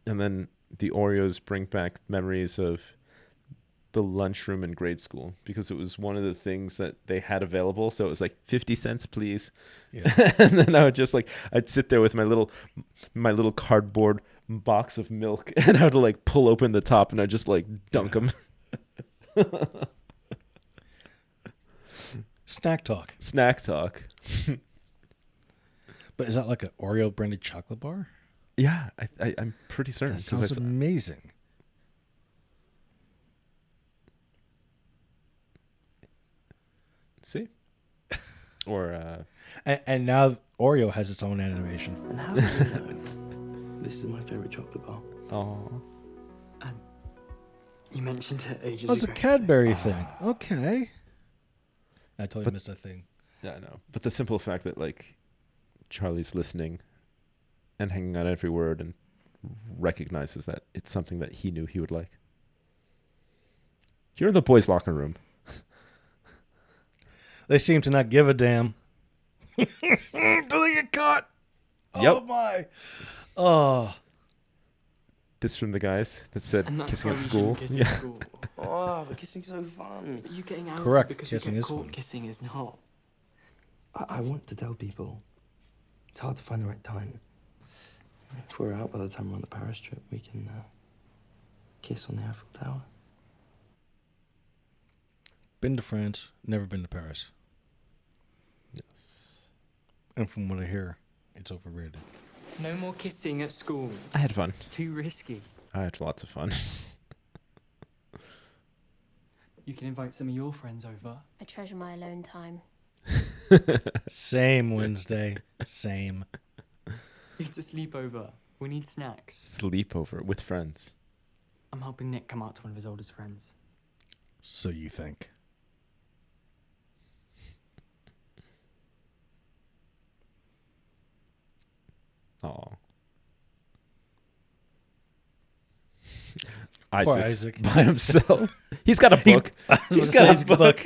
[SPEAKER 1] And then the Oreos bring back memories of the lunchroom in grade school because it was one of the things that they had available. So it was like 50 cents, please.
[SPEAKER 2] Yeah.
[SPEAKER 1] And then I would I'd sit there with my little cardboard box of milk and I would like pull open the top and I'd just like dunk them.
[SPEAKER 2] Snack talk.
[SPEAKER 1] Snack talk.
[SPEAKER 2] But is that like an Oreo branded chocolate bar?
[SPEAKER 1] Yeah, I'm pretty certain.
[SPEAKER 2] That
[SPEAKER 1] 'cause I
[SPEAKER 2] sounds
[SPEAKER 1] saw-
[SPEAKER 2] amazing.
[SPEAKER 1] See? Or
[SPEAKER 2] And now Oreo has its own animation.
[SPEAKER 5] And how did you know this is my favourite chocolate bar?
[SPEAKER 1] oh,
[SPEAKER 8] You mentioned it ages
[SPEAKER 2] Oh, it's a
[SPEAKER 8] ago.
[SPEAKER 2] Cadbury thing. Okay. I totally missed that thing.
[SPEAKER 1] yeah, I know. But the simple fact that like Charlie's listening and hanging on every word and recognizes that it's something that he knew he would like. You're in the boys' locker room.
[SPEAKER 2] They seem to not give a damn. Do they get caught? Oh
[SPEAKER 1] Yep.
[SPEAKER 2] my. Oh.
[SPEAKER 1] This from the guys that said
[SPEAKER 8] And that's
[SPEAKER 1] kissing
[SPEAKER 8] why
[SPEAKER 1] at
[SPEAKER 8] we
[SPEAKER 1] school.
[SPEAKER 8] shouldn't kiss
[SPEAKER 1] Yeah.
[SPEAKER 8] at school.
[SPEAKER 5] Oh, but kissing's so fun.
[SPEAKER 8] But you getting out
[SPEAKER 2] Correct,
[SPEAKER 8] because
[SPEAKER 2] kissing
[SPEAKER 8] you get
[SPEAKER 2] is
[SPEAKER 8] caught
[SPEAKER 2] fun.
[SPEAKER 8] kissing is not.
[SPEAKER 5] I want to tell people. It's hard to find the right time. If we're out by the time we're on the Paris trip, we can kiss on the Eiffel Tower.
[SPEAKER 2] Been to France, never been to Paris.
[SPEAKER 1] Yes.
[SPEAKER 2] And from what I hear, it's overrated.
[SPEAKER 8] No more kissing at school.
[SPEAKER 1] I had fun.
[SPEAKER 8] It's too risky.
[SPEAKER 1] I had lots of fun.
[SPEAKER 8] You can invite some of your friends over.
[SPEAKER 6] I treasure my alone time.
[SPEAKER 2] Same Wednesday. Same.
[SPEAKER 8] It's a sleepover. We need snacks.
[SPEAKER 1] Sleepover with friends.
[SPEAKER 8] I'm helping Nick come out to one of his oldest friends.
[SPEAKER 2] So you think.
[SPEAKER 1] Oh. Isaac by himself. He's got a book. He's got a book.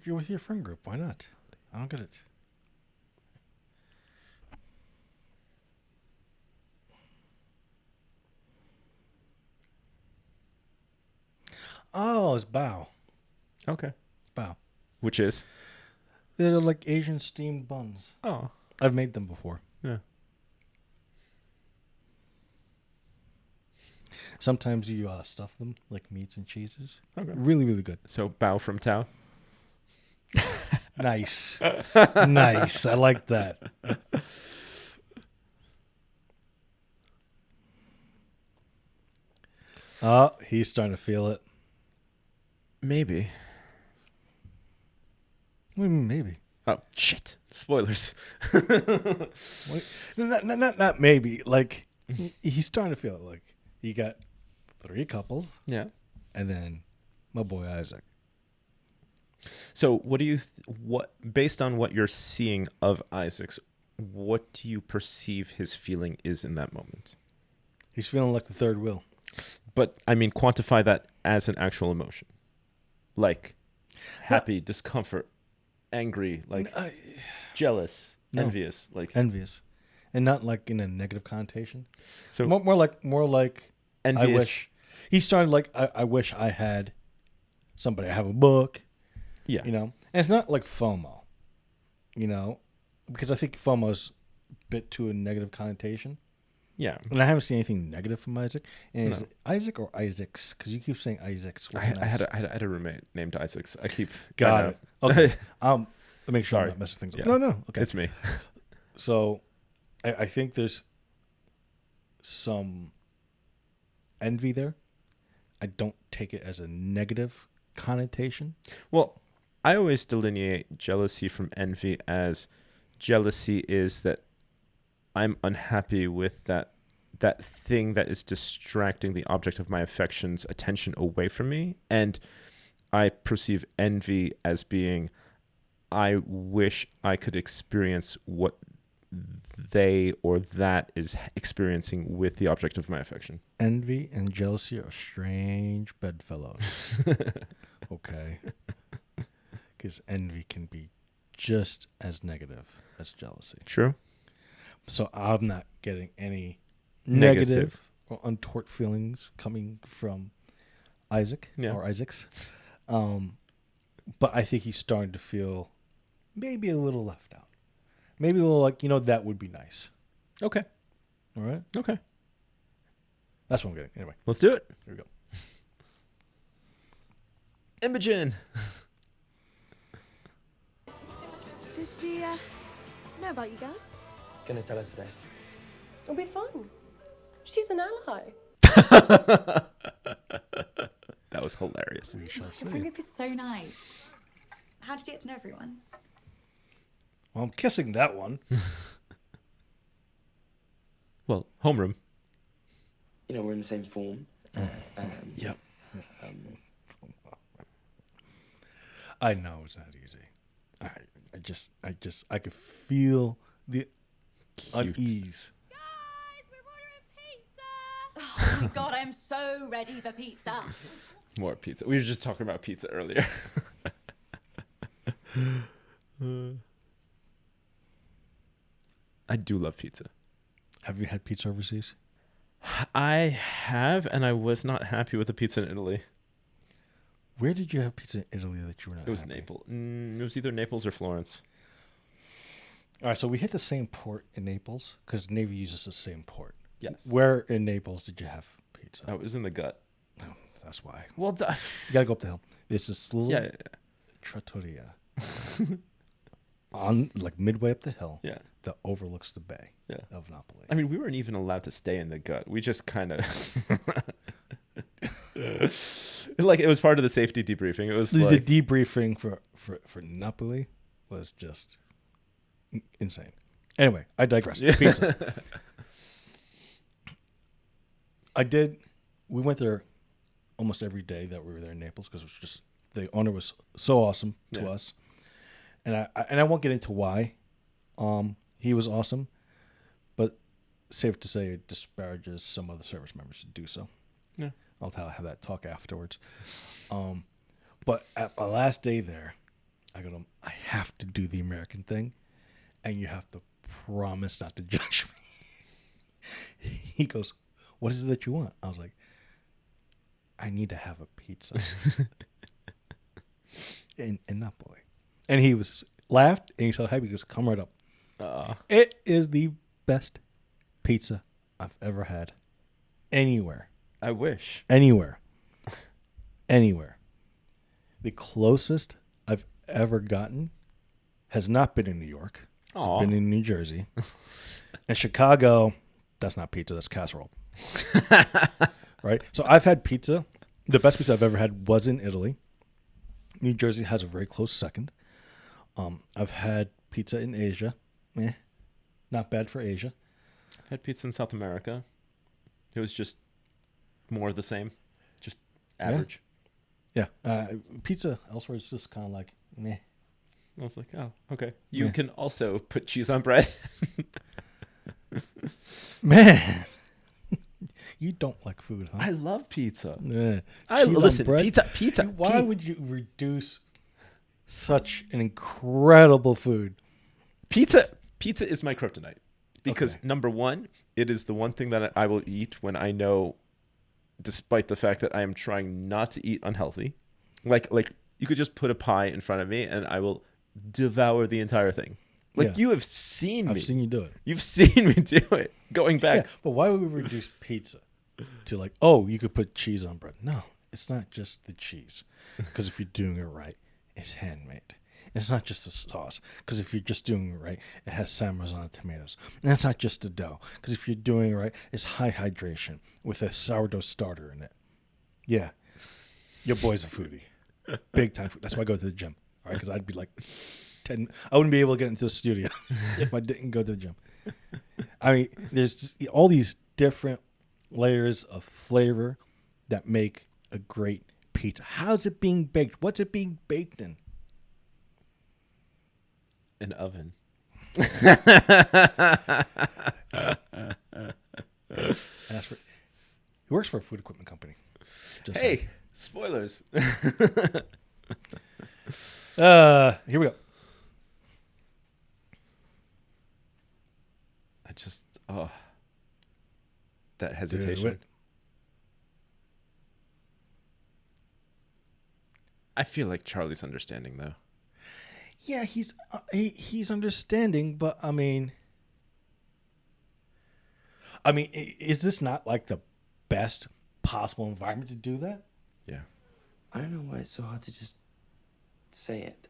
[SPEAKER 2] You're with your friend group. Why not? I don't get it. Oh, it's bao.
[SPEAKER 1] Okay.
[SPEAKER 2] Bao.
[SPEAKER 1] Which is?
[SPEAKER 2] They're like Asian steamed buns.
[SPEAKER 1] Oh.
[SPEAKER 2] I've made them before.
[SPEAKER 1] Yeah.
[SPEAKER 2] Sometimes you stuff them like meats and cheeses.
[SPEAKER 1] Okay.
[SPEAKER 2] Really, really good.
[SPEAKER 1] So bao from Tao.
[SPEAKER 2] Nice. Nice. I like that. Oh, he's starting to feel it.
[SPEAKER 1] Maybe.
[SPEAKER 2] Maybe.
[SPEAKER 1] Oh, shit. Spoilers.
[SPEAKER 2] Not maybe. Like, he's starting to feel it. Like, he got 3 couples.
[SPEAKER 1] Yeah.
[SPEAKER 2] And then my boy Isaac.
[SPEAKER 1] So what do you, based on what you're seeing of Isaac's, what do you perceive his feeling is in that moment?
[SPEAKER 2] He's feeling like the third wheel.
[SPEAKER 1] But, I mean, quantify that as an actual emotion. Like, happy, discomfort, angry, like, jealous, envious. Like
[SPEAKER 2] envious. And not like in a negative connotation.
[SPEAKER 1] So
[SPEAKER 2] more like
[SPEAKER 1] envious.
[SPEAKER 2] I wish. He started like, I wish I had somebody. I have a book.
[SPEAKER 1] Yeah.
[SPEAKER 2] You know? And it's not like FOMO. You know? Because I think FOMO's a bit too a negative connotation.
[SPEAKER 1] Yeah.
[SPEAKER 2] And I haven't seen anything negative from Isaac. And is it Isaac or Isaacs? Because you keep saying Isaacs.
[SPEAKER 1] I had a roommate named Isaacs. I keep...
[SPEAKER 2] Got it. Okay. Let me make sure I'm
[SPEAKER 1] Sorry.
[SPEAKER 2] not messing things up.
[SPEAKER 1] Yeah.
[SPEAKER 2] No. Okay.
[SPEAKER 1] It's me.
[SPEAKER 2] So, I think there's some envy there. I don't take it as a negative connotation.
[SPEAKER 1] Well, I always delineate jealousy from envy as jealousy is that I'm unhappy with that thing that is distracting the object of my affection's attention away from me. And I perceive envy as being, I wish I could experience what they or that is experiencing with the object of my affection.
[SPEAKER 2] Envy and jealousy are strange bedfellows. Okay. Because envy can be just as negative as jealousy.
[SPEAKER 1] True.
[SPEAKER 2] So I'm not getting any
[SPEAKER 1] Negative.
[SPEAKER 2] negative or untoward feelings coming from Isaac or Isaacs. But I think he's starting to feel maybe a little left out. Maybe a little like, that would be nice.
[SPEAKER 1] Okay.
[SPEAKER 2] All right?
[SPEAKER 1] Okay.
[SPEAKER 2] That's what I'm getting. Anyway.
[SPEAKER 1] Let's do it.
[SPEAKER 2] Here we go.
[SPEAKER 1] Imogen.
[SPEAKER 6] Does she know about you guys?
[SPEAKER 5] Gonna tell her today.
[SPEAKER 9] It'll be fine. She's an ally.
[SPEAKER 1] That was hilarious.
[SPEAKER 2] We shall see.
[SPEAKER 6] Your friend group is so nice. How did you get to know everyone?
[SPEAKER 2] Well, I'm kissing that one.
[SPEAKER 1] Well, homeroom.
[SPEAKER 5] We're in the same form.
[SPEAKER 1] Yep.
[SPEAKER 2] I know it's not easy. I could feel the unease.
[SPEAKER 6] Guys, we're ordering pizza! Oh my god, I'm so ready for pizza.
[SPEAKER 1] More pizza. We were just talking about pizza earlier. I do love pizza.
[SPEAKER 2] Have you had pizza overseas?
[SPEAKER 1] I have, and I was not happy with the pizza in Italy.
[SPEAKER 2] Where did you have pizza in Italy that you were not
[SPEAKER 1] It was
[SPEAKER 2] happy?
[SPEAKER 1] Naples. It was either Naples or Florence.
[SPEAKER 2] All right, so we hit the same port in Naples because Navy uses the same port.
[SPEAKER 1] Yes.
[SPEAKER 2] Where in Naples did you have pizza?
[SPEAKER 1] Oh, it was in the gut.
[SPEAKER 2] Oh, that's why.
[SPEAKER 1] Well,
[SPEAKER 2] You gotta go up the hill. There's this little trattoria on like midway up the hill.
[SPEAKER 1] Yeah.
[SPEAKER 2] That overlooks the bay.
[SPEAKER 1] Yeah.
[SPEAKER 2] Of Napoli.
[SPEAKER 1] I mean, we weren't even allowed to stay in the gut. We just kind of like it was part of the safety debriefing. It was
[SPEAKER 2] the debriefing for Napoli was just insane. Anyway, I digress. Pizza. We went there almost every day that we were there in Naples because it was just the owner was so awesome to us. and I won't get into why he was awesome, but safe to say it disparages some other service members to do so.
[SPEAKER 1] Yeah.
[SPEAKER 2] I'll have that talk afterwards. But at my last day there, I go to him, I have to do the American thing, and you have to promise not to judge me. He goes, what is it that you want? I was like, I need to have a pizza. in Napoli. And he laughed, and he so happy. He goes, come right up. It is the best pizza I've ever had. Anywhere.
[SPEAKER 1] I wish.
[SPEAKER 2] Anywhere. The closest I've ever gotten has not been in New York.
[SPEAKER 1] Aw.
[SPEAKER 2] It's been in New Jersey. And Chicago, that's not pizza, that's casserole. Right? So I've had pizza. The best pizza I've ever had was in Italy. New Jersey has a very close second. I've had pizza in Asia. Not bad for Asia.
[SPEAKER 1] I've had pizza in South America. It was just more of the same. Just average.
[SPEAKER 2] Yeah. Pizza elsewhere is just kind of like, meh.
[SPEAKER 1] I was like, oh, okay. You can also put cheese on bread.
[SPEAKER 2] Man. You don't like food, huh?
[SPEAKER 1] I love pizza.
[SPEAKER 2] Yeah.
[SPEAKER 1] Listen, pizza.
[SPEAKER 2] Why would you reduce such an incredible food?
[SPEAKER 1] Pizza is my kryptonite because
[SPEAKER 2] Okay.
[SPEAKER 1] number one, it is the one thing that I will eat when I know, despite the fact that I am trying not to eat unhealthy, like you could just put a pie in front of me and I will devour the entire thing. Like
[SPEAKER 2] Yeah.
[SPEAKER 1] you have seen me.
[SPEAKER 2] I've seen you do it.
[SPEAKER 1] You've seen me do it. Going back.
[SPEAKER 2] Yeah, but why would we reduce pizza to like, oh, you could put cheese on bread? No, it's not just the cheese. Because if you're doing it right, it's handmade. And it's not just the sauce. Because if you're just doing it right, it has Parmesan tomatoes. And it's not just the dough. Because if you're doing it right, it's high hydration with a sourdough starter in it. Yeah, your boy's a foodie. Big time food. That's why I go to the gym. All right, because I'd be like 10. I wouldn't be able to get into the studio if I didn't go to the gym. I mean, there's all these different layers of flavor that make a great pizza. How's it being baked? What's it being baked in?
[SPEAKER 1] An oven.
[SPEAKER 2] He works for a food equipment company. Just
[SPEAKER 1] Hey,
[SPEAKER 2] saying.
[SPEAKER 1] spoilers.
[SPEAKER 2] Here we go.
[SPEAKER 1] That hesitation.
[SPEAKER 2] it.
[SPEAKER 1] I feel like Charlie's understanding though.
[SPEAKER 2] Yeah, he's understanding, but I mean, is this not like the best possible environment to do that?
[SPEAKER 1] Yeah.
[SPEAKER 5] I don't know why it's so hard to just say it.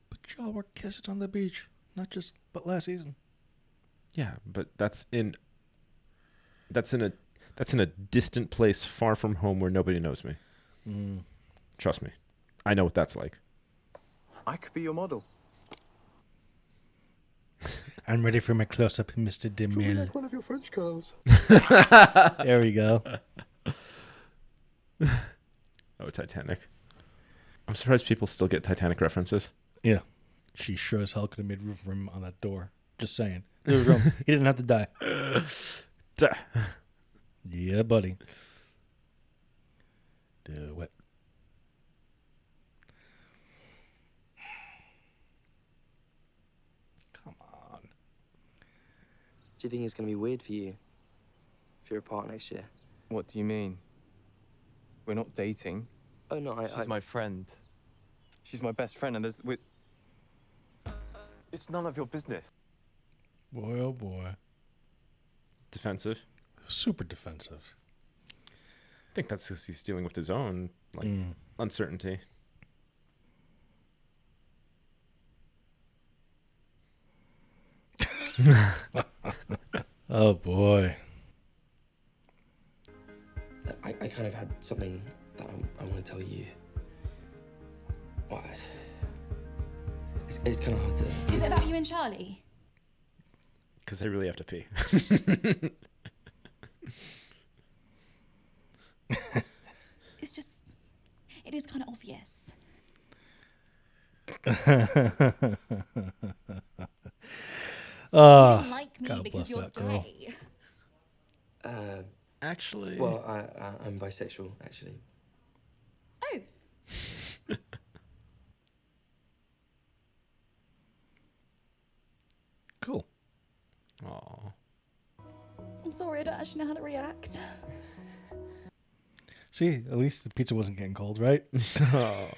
[SPEAKER 2] But y'all were kissing on the beach, but last season.
[SPEAKER 1] Yeah, but that's in a distant place far from home where nobody knows me. Trust me. I know what that's like.
[SPEAKER 4] I could be your model.
[SPEAKER 2] I'm ready for my close-up, Mr. DeMille.
[SPEAKER 4] One of your French girls.
[SPEAKER 2] There we go.
[SPEAKER 1] Oh, Titanic. I'm surprised people still get Titanic references.
[SPEAKER 2] Yeah. She sure as hell could have made room for him on that door. Just saying. There was room. He didn't have to die.
[SPEAKER 1] Duh.
[SPEAKER 2] Yeah, buddy. Do it. Come on.
[SPEAKER 5] Do you think it's going to be weird for you if you're apart next year?
[SPEAKER 10] What do you mean? We're not dating.
[SPEAKER 5] Oh, no,
[SPEAKER 10] She's my friend. She's my best friend, and it's none of your business.
[SPEAKER 2] Boy, oh boy.
[SPEAKER 1] Defensive.
[SPEAKER 2] Super defensive.
[SPEAKER 1] I think that's because he's dealing with his own uncertainty.
[SPEAKER 2] Oh boy.
[SPEAKER 5] I kind of had something that I want to tell you. What? It's kind of hard to...
[SPEAKER 6] Is it about you and Charlie?
[SPEAKER 1] Because I really have to pee.
[SPEAKER 6] It is kind of obvious. You didn't like me
[SPEAKER 2] God
[SPEAKER 6] because
[SPEAKER 2] bless
[SPEAKER 6] you're
[SPEAKER 2] that girl.
[SPEAKER 6] gay.
[SPEAKER 1] Actually,
[SPEAKER 5] Well, I'm bisexual, actually.
[SPEAKER 6] Oh,
[SPEAKER 2] Cool.
[SPEAKER 1] aw.
[SPEAKER 6] I'm sorry, I don't actually know how to react.
[SPEAKER 2] See, at least the pizza wasn't getting cold, right?
[SPEAKER 1] Oh.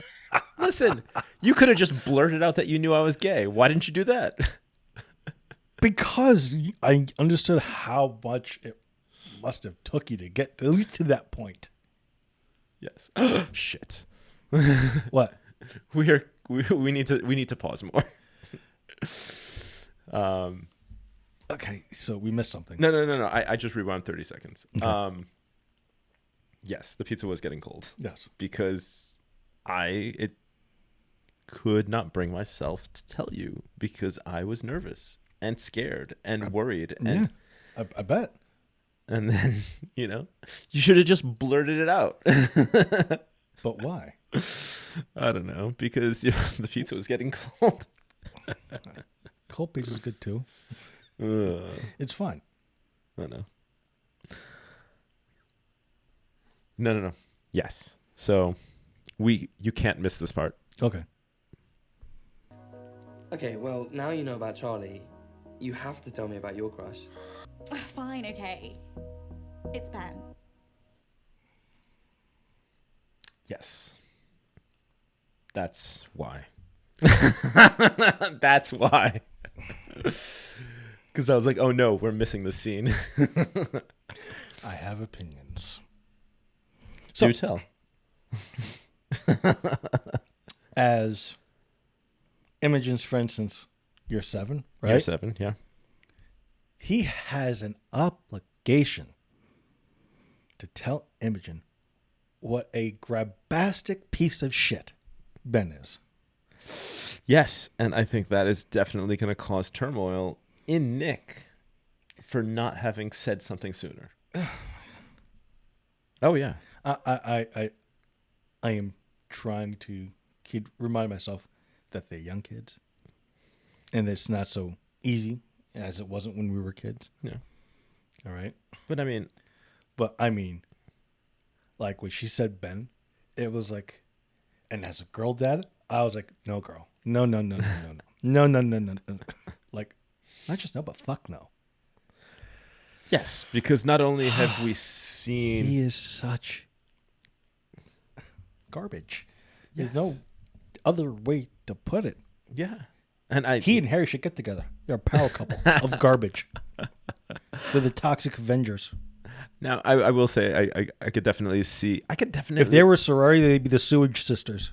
[SPEAKER 1] Listen, you could have just blurted out that you knew I was gay. Why didn't you do that?
[SPEAKER 2] Because I understood how much it must have took you to get at least to that point.
[SPEAKER 1] Yes. Shit.
[SPEAKER 2] What?
[SPEAKER 1] We need to pause more.
[SPEAKER 2] Okay, so we missed something.
[SPEAKER 1] No. I just rewound 30 seconds.
[SPEAKER 2] Okay.
[SPEAKER 1] Yes, the pizza was getting cold
[SPEAKER 2] Yes.
[SPEAKER 1] because it could not bring myself to tell you because I was nervous and scared and worried and
[SPEAKER 2] I bet.
[SPEAKER 1] and then, you should have just blurted it out.
[SPEAKER 2] But why?
[SPEAKER 1] I don't know, because the pizza was getting cold.
[SPEAKER 2] Cold pizza's good too. It's fine.
[SPEAKER 1] I know. No. Yes. So you can't miss this part.
[SPEAKER 2] Okay.
[SPEAKER 5] Okay, well, now you know about Charlie. You have to tell me about your crush.
[SPEAKER 6] Fine, okay. It's Ben.
[SPEAKER 1] Yes. That's why. That's why. Because I was like, oh no, we're missing the scene.
[SPEAKER 2] I have opinions.
[SPEAKER 1] Do tell.
[SPEAKER 2] As Imogen's friend since year 7, right?
[SPEAKER 1] Year 7, yeah.
[SPEAKER 2] He has an obligation to tell Imogen what a grabastic piece of shit Ben is.
[SPEAKER 1] Yes, and I think that is definitely going to cause turmoil in Nick for not having said something sooner. Oh yeah.
[SPEAKER 2] I am trying to remind myself that they're young kids, and it's not so easy as it wasn't when we were kids.
[SPEAKER 1] Yeah.
[SPEAKER 2] All right.
[SPEAKER 1] But I mean,
[SPEAKER 2] like when she said Ben, it was like, and as a girl dad, I was like, no, girl, no. Like, not just no, but fuck no.
[SPEAKER 1] yes, because not only have we seen
[SPEAKER 2] He is such garbage.
[SPEAKER 1] Yes.
[SPEAKER 2] There's no other way to put it.
[SPEAKER 1] Yeah. And
[SPEAKER 2] He and Harry should get together. They're a power couple of garbage. They're the toxic Avengers.
[SPEAKER 1] Now, I will say, I could definitely see.
[SPEAKER 2] If they were a sorority, they'd be the Sewage Sisters.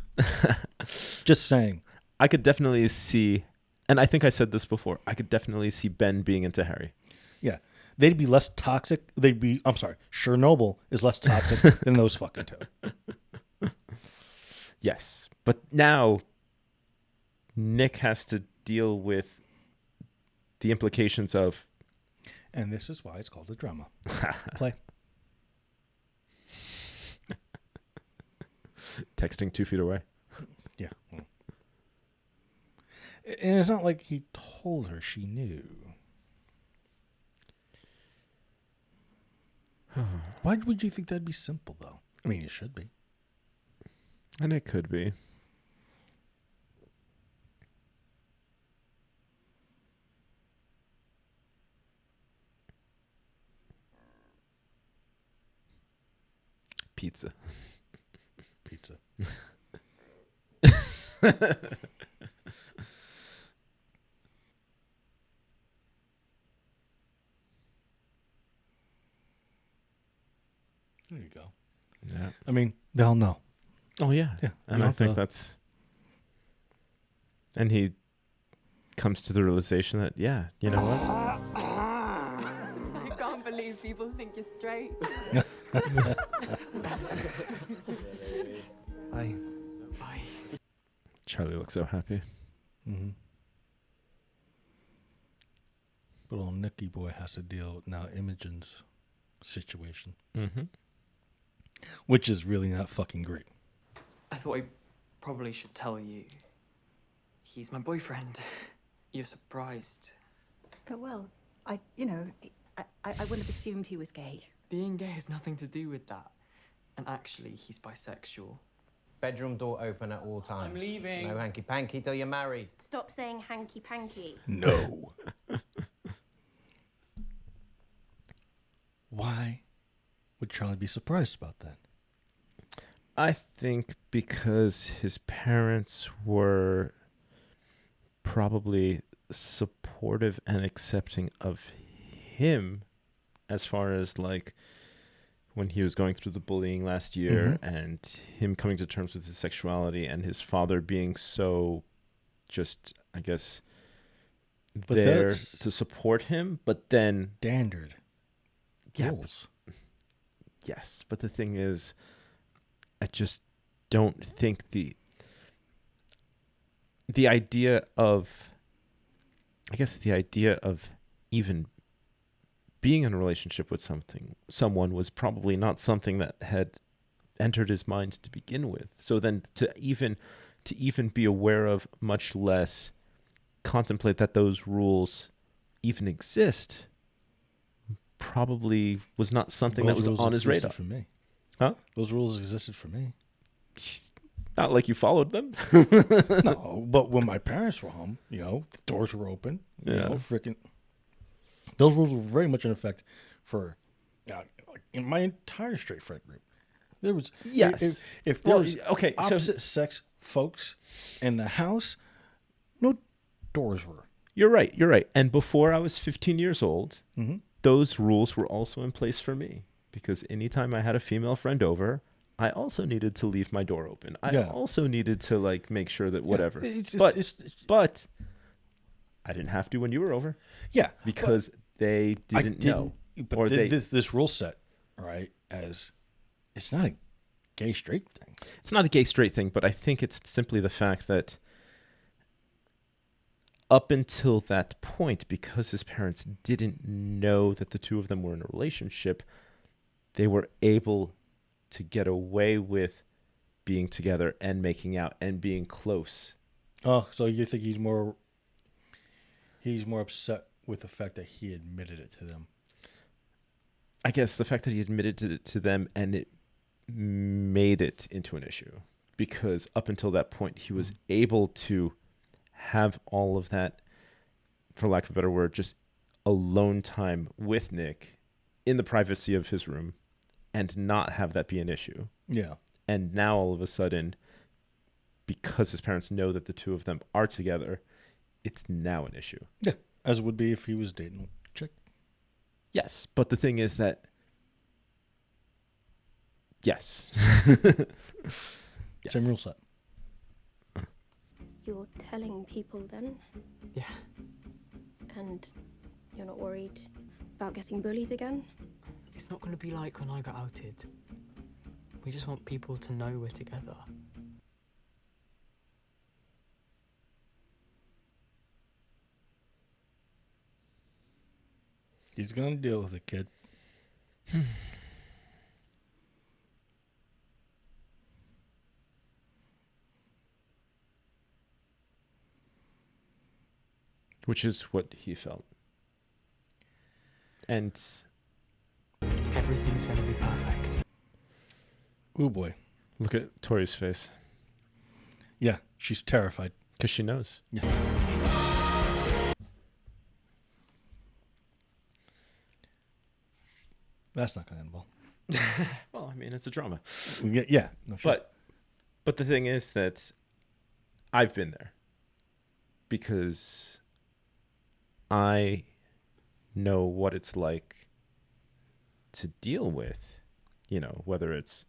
[SPEAKER 2] Just saying.
[SPEAKER 1] I could definitely see, and I think I said this before, I could definitely see Ben being into Harry.
[SPEAKER 2] Yeah. They'd be less toxic. I'm sorry, Chernobyl is less toxic than those fucking two.
[SPEAKER 1] Yes. But now, Nick has to deal with the implications of.
[SPEAKER 2] And this is why it's called a drama. Play.
[SPEAKER 1] Texting 2 feet away.
[SPEAKER 2] Yeah. And it's not like he told her she knew. Why would you think that'd be simple, though? I mean, it should be.
[SPEAKER 1] And it could be. Pizza.
[SPEAKER 2] There you go.
[SPEAKER 1] Yeah.
[SPEAKER 2] I mean, they'll know.
[SPEAKER 1] Oh yeah.
[SPEAKER 2] Yeah.
[SPEAKER 1] And I think that's. And he comes to the realization that, yeah, you know what?
[SPEAKER 9] I can't believe people think you're straight.
[SPEAKER 5] Bye.
[SPEAKER 1] Charlie looks so happy.
[SPEAKER 2] Mm-hmm. But old Nicky boy has to deal with now Imogen's situation,
[SPEAKER 1] Mm-hmm.
[SPEAKER 2] which is really not fucking great.
[SPEAKER 8] I thought I probably should tell you. He's my boyfriend. You're surprised.
[SPEAKER 11] Well, I wouldn't have assumed he was gay.
[SPEAKER 8] Being gay has nothing to do with that. And actually, he's bisexual.
[SPEAKER 12] Bedroom door open at all times.
[SPEAKER 8] I'm leaving.
[SPEAKER 12] No hanky-panky till you're married.
[SPEAKER 6] Stop saying hanky-panky.
[SPEAKER 2] No. Why would Charlie be surprised about that?
[SPEAKER 1] I think because his parents were probably supportive and accepting of him as far as like when he was going through the bullying last year and him coming to terms with his sexuality and his father being so just, I guess,
[SPEAKER 2] But
[SPEAKER 1] there
[SPEAKER 2] that's
[SPEAKER 1] to support him, but then
[SPEAKER 2] standard
[SPEAKER 1] yeah,
[SPEAKER 2] rules.
[SPEAKER 1] yes, but the thing is, I just don't think the idea of, I guess the idea of even being in a relationship with someone was probably not something that had entered his mind to begin with. So then to even be aware of, much less contemplate that those rules even exist, probably was not something that was on his radar.
[SPEAKER 2] For me.
[SPEAKER 1] Huh?
[SPEAKER 2] Those rules existed for me.
[SPEAKER 1] Not like you followed them.
[SPEAKER 2] No, but when my parents were home, the doors were open.
[SPEAKER 1] Yeah.
[SPEAKER 2] Freaking. Those rules were very much in effect for, in my entire straight friend group. There was
[SPEAKER 1] Yes.
[SPEAKER 2] If there was
[SPEAKER 1] okay, so
[SPEAKER 2] opposite sex folks in the house, no doors were.
[SPEAKER 1] You're right. And before I was 15 years old, those rules were also in place for me, because anytime I had a female friend over, I also needed to leave my door open. I also needed to like make sure that whatever. But I didn't have to when you were over.
[SPEAKER 2] Yeah,
[SPEAKER 1] because they didn't know.
[SPEAKER 2] But this rule set, right? As it's not a gay straight thing.
[SPEAKER 1] It's not a gay straight thing, but I think it's simply the fact that up until that point, because his parents didn't know that the two of them were in a relationship, they were able to get away with being together and making out and being close.
[SPEAKER 2] Oh, so you think he's more upset with the fact that he admitted it to them?
[SPEAKER 1] I guess the fact that he admitted it to them and it made it into an issue, because up until that point he was able to have all of that, for lack of a better word, just alone time with Nick in the privacy of his room and not have that be an issue.
[SPEAKER 2] Yeah.
[SPEAKER 1] And now all of a sudden, because his parents know that the two of them are together, it's now an issue.
[SPEAKER 2] Yeah, as it would be if he was dating a chick.
[SPEAKER 1] Yes, but the thing is that yes.
[SPEAKER 2] Same rule set.
[SPEAKER 6] You're telling people then?
[SPEAKER 8] Yeah.
[SPEAKER 6] And you're not worried about getting bullied again?
[SPEAKER 8] It's not going to be like when I got outed. We just want people to know we're together.
[SPEAKER 2] He's gonna deal with it, kid.
[SPEAKER 1] Which is what he felt. And
[SPEAKER 8] everything's going to be perfect.
[SPEAKER 2] Oh boy.
[SPEAKER 1] Look at Tori's face.
[SPEAKER 2] Yeah, she's terrified.
[SPEAKER 1] Because she knows.
[SPEAKER 2] Yeah. That's not going to end well.
[SPEAKER 1] Well, I mean, it's a drama.
[SPEAKER 2] Yeah. No, sure.
[SPEAKER 1] But the thing is that I've been there. Because I know what it's like to deal with, whether it's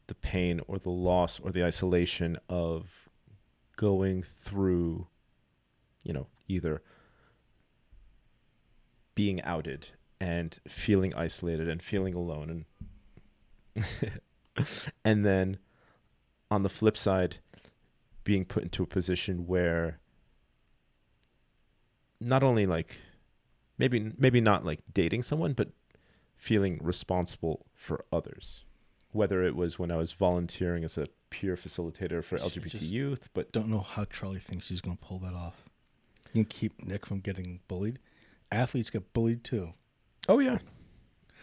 [SPEAKER 1] the pain or the loss or the isolation of going through, either being outed and feeling isolated and feeling alone, and then on the flip side, being put into a position where not only like maybe not like dating someone, but feeling responsible for others. Whether it was when I was volunteering as a peer facilitator for LGBT
[SPEAKER 2] just
[SPEAKER 1] youth, but
[SPEAKER 2] don't know how Charlie thinks he's going to pull that off. You can keep Nick from getting bullied. Athletes get bullied too.
[SPEAKER 1] oh yeah.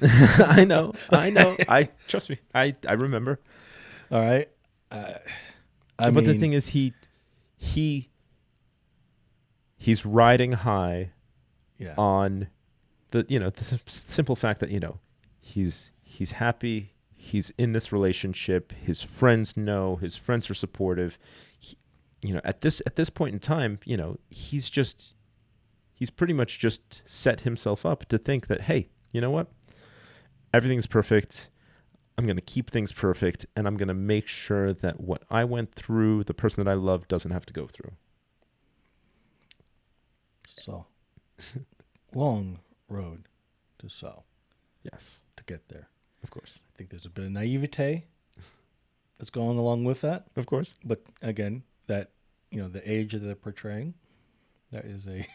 [SPEAKER 1] I know. I trust me. I remember.
[SPEAKER 2] All right.
[SPEAKER 1] But the thing is, he's riding high on the simple fact that he's happy, he's in this relationship, his friends know, his friends are supportive. At this point in time, he's pretty much just set himself up to think that, hey, you know what, everything's perfect. I'm going to keep things perfect, and I'm going to make sure that what I went through, the person that I love, doesn't have to go through.
[SPEAKER 2] So, long road to sow.
[SPEAKER 1] Yes.
[SPEAKER 2] To get there.
[SPEAKER 1] Of course.
[SPEAKER 2] I think there's a bit of naivete that's going along with that.
[SPEAKER 1] Of course.
[SPEAKER 2] But again, that, the age that they're portraying, that is a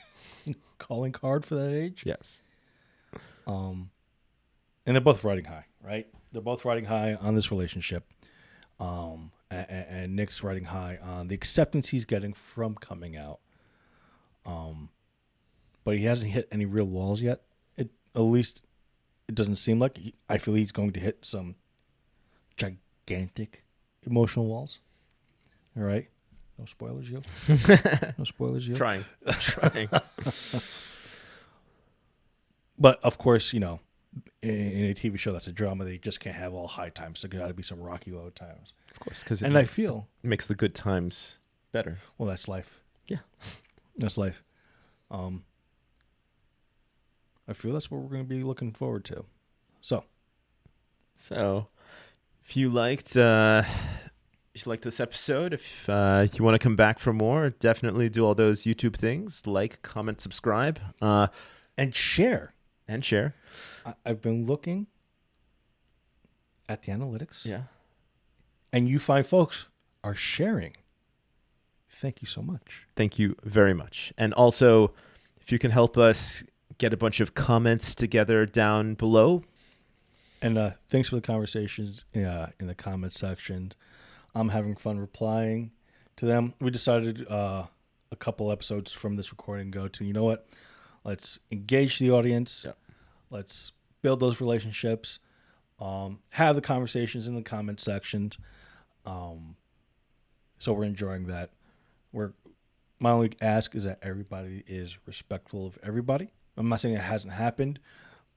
[SPEAKER 2] calling card for that age.
[SPEAKER 1] Yes.
[SPEAKER 2] And they're both riding high, right? They're both riding high on this relationship. And Nick's riding high on the acceptance he's getting from coming out. But he hasn't hit any real walls yet. At least it doesn't seem like. I feel he's going to hit some gigantic emotional walls. All right? No spoilers, you. No spoilers, you.
[SPEAKER 1] Trying.
[SPEAKER 2] But, of course, in a TV show that's a drama, they just can't have all high times. So there got to be some rocky low times.
[SPEAKER 1] Of course. Because
[SPEAKER 2] I feel
[SPEAKER 1] it makes the good times better.
[SPEAKER 2] Well, that's life.
[SPEAKER 1] Yeah.
[SPEAKER 2] That's life. I feel that's what we're going to be looking forward to. So,
[SPEAKER 1] if you liked this episode, if you want to come back for more, definitely do all those YouTube things: like, comment, subscribe,
[SPEAKER 2] and share.
[SPEAKER 1] I've
[SPEAKER 2] been looking at the analytics.
[SPEAKER 1] Yeah.
[SPEAKER 2] And you find folks are sharing. Thank you so much.
[SPEAKER 1] Thank you very much. And also, if you can help us get a bunch of comments together down below.
[SPEAKER 2] And thanks for the conversations in the comment section. I'm having fun replying to them. We decided a couple episodes from this recording go to, you know what? Let's engage the audience.
[SPEAKER 1] Yep.
[SPEAKER 2] Let's build those relationships. Have the conversations in the comment sections. So we're enjoying that. My only ask is that everybody is respectful of everybody. I'm not saying it hasn't happened,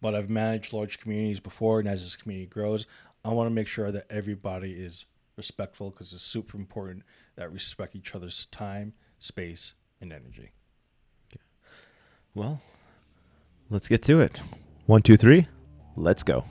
[SPEAKER 2] but I've managed large communities before, and as this community grows, I want to make sure that everybody is respectful, because it's super important that we respect each other's time, space, and energy.
[SPEAKER 1] Well, let's get to it. 1, 2, 3, let's go.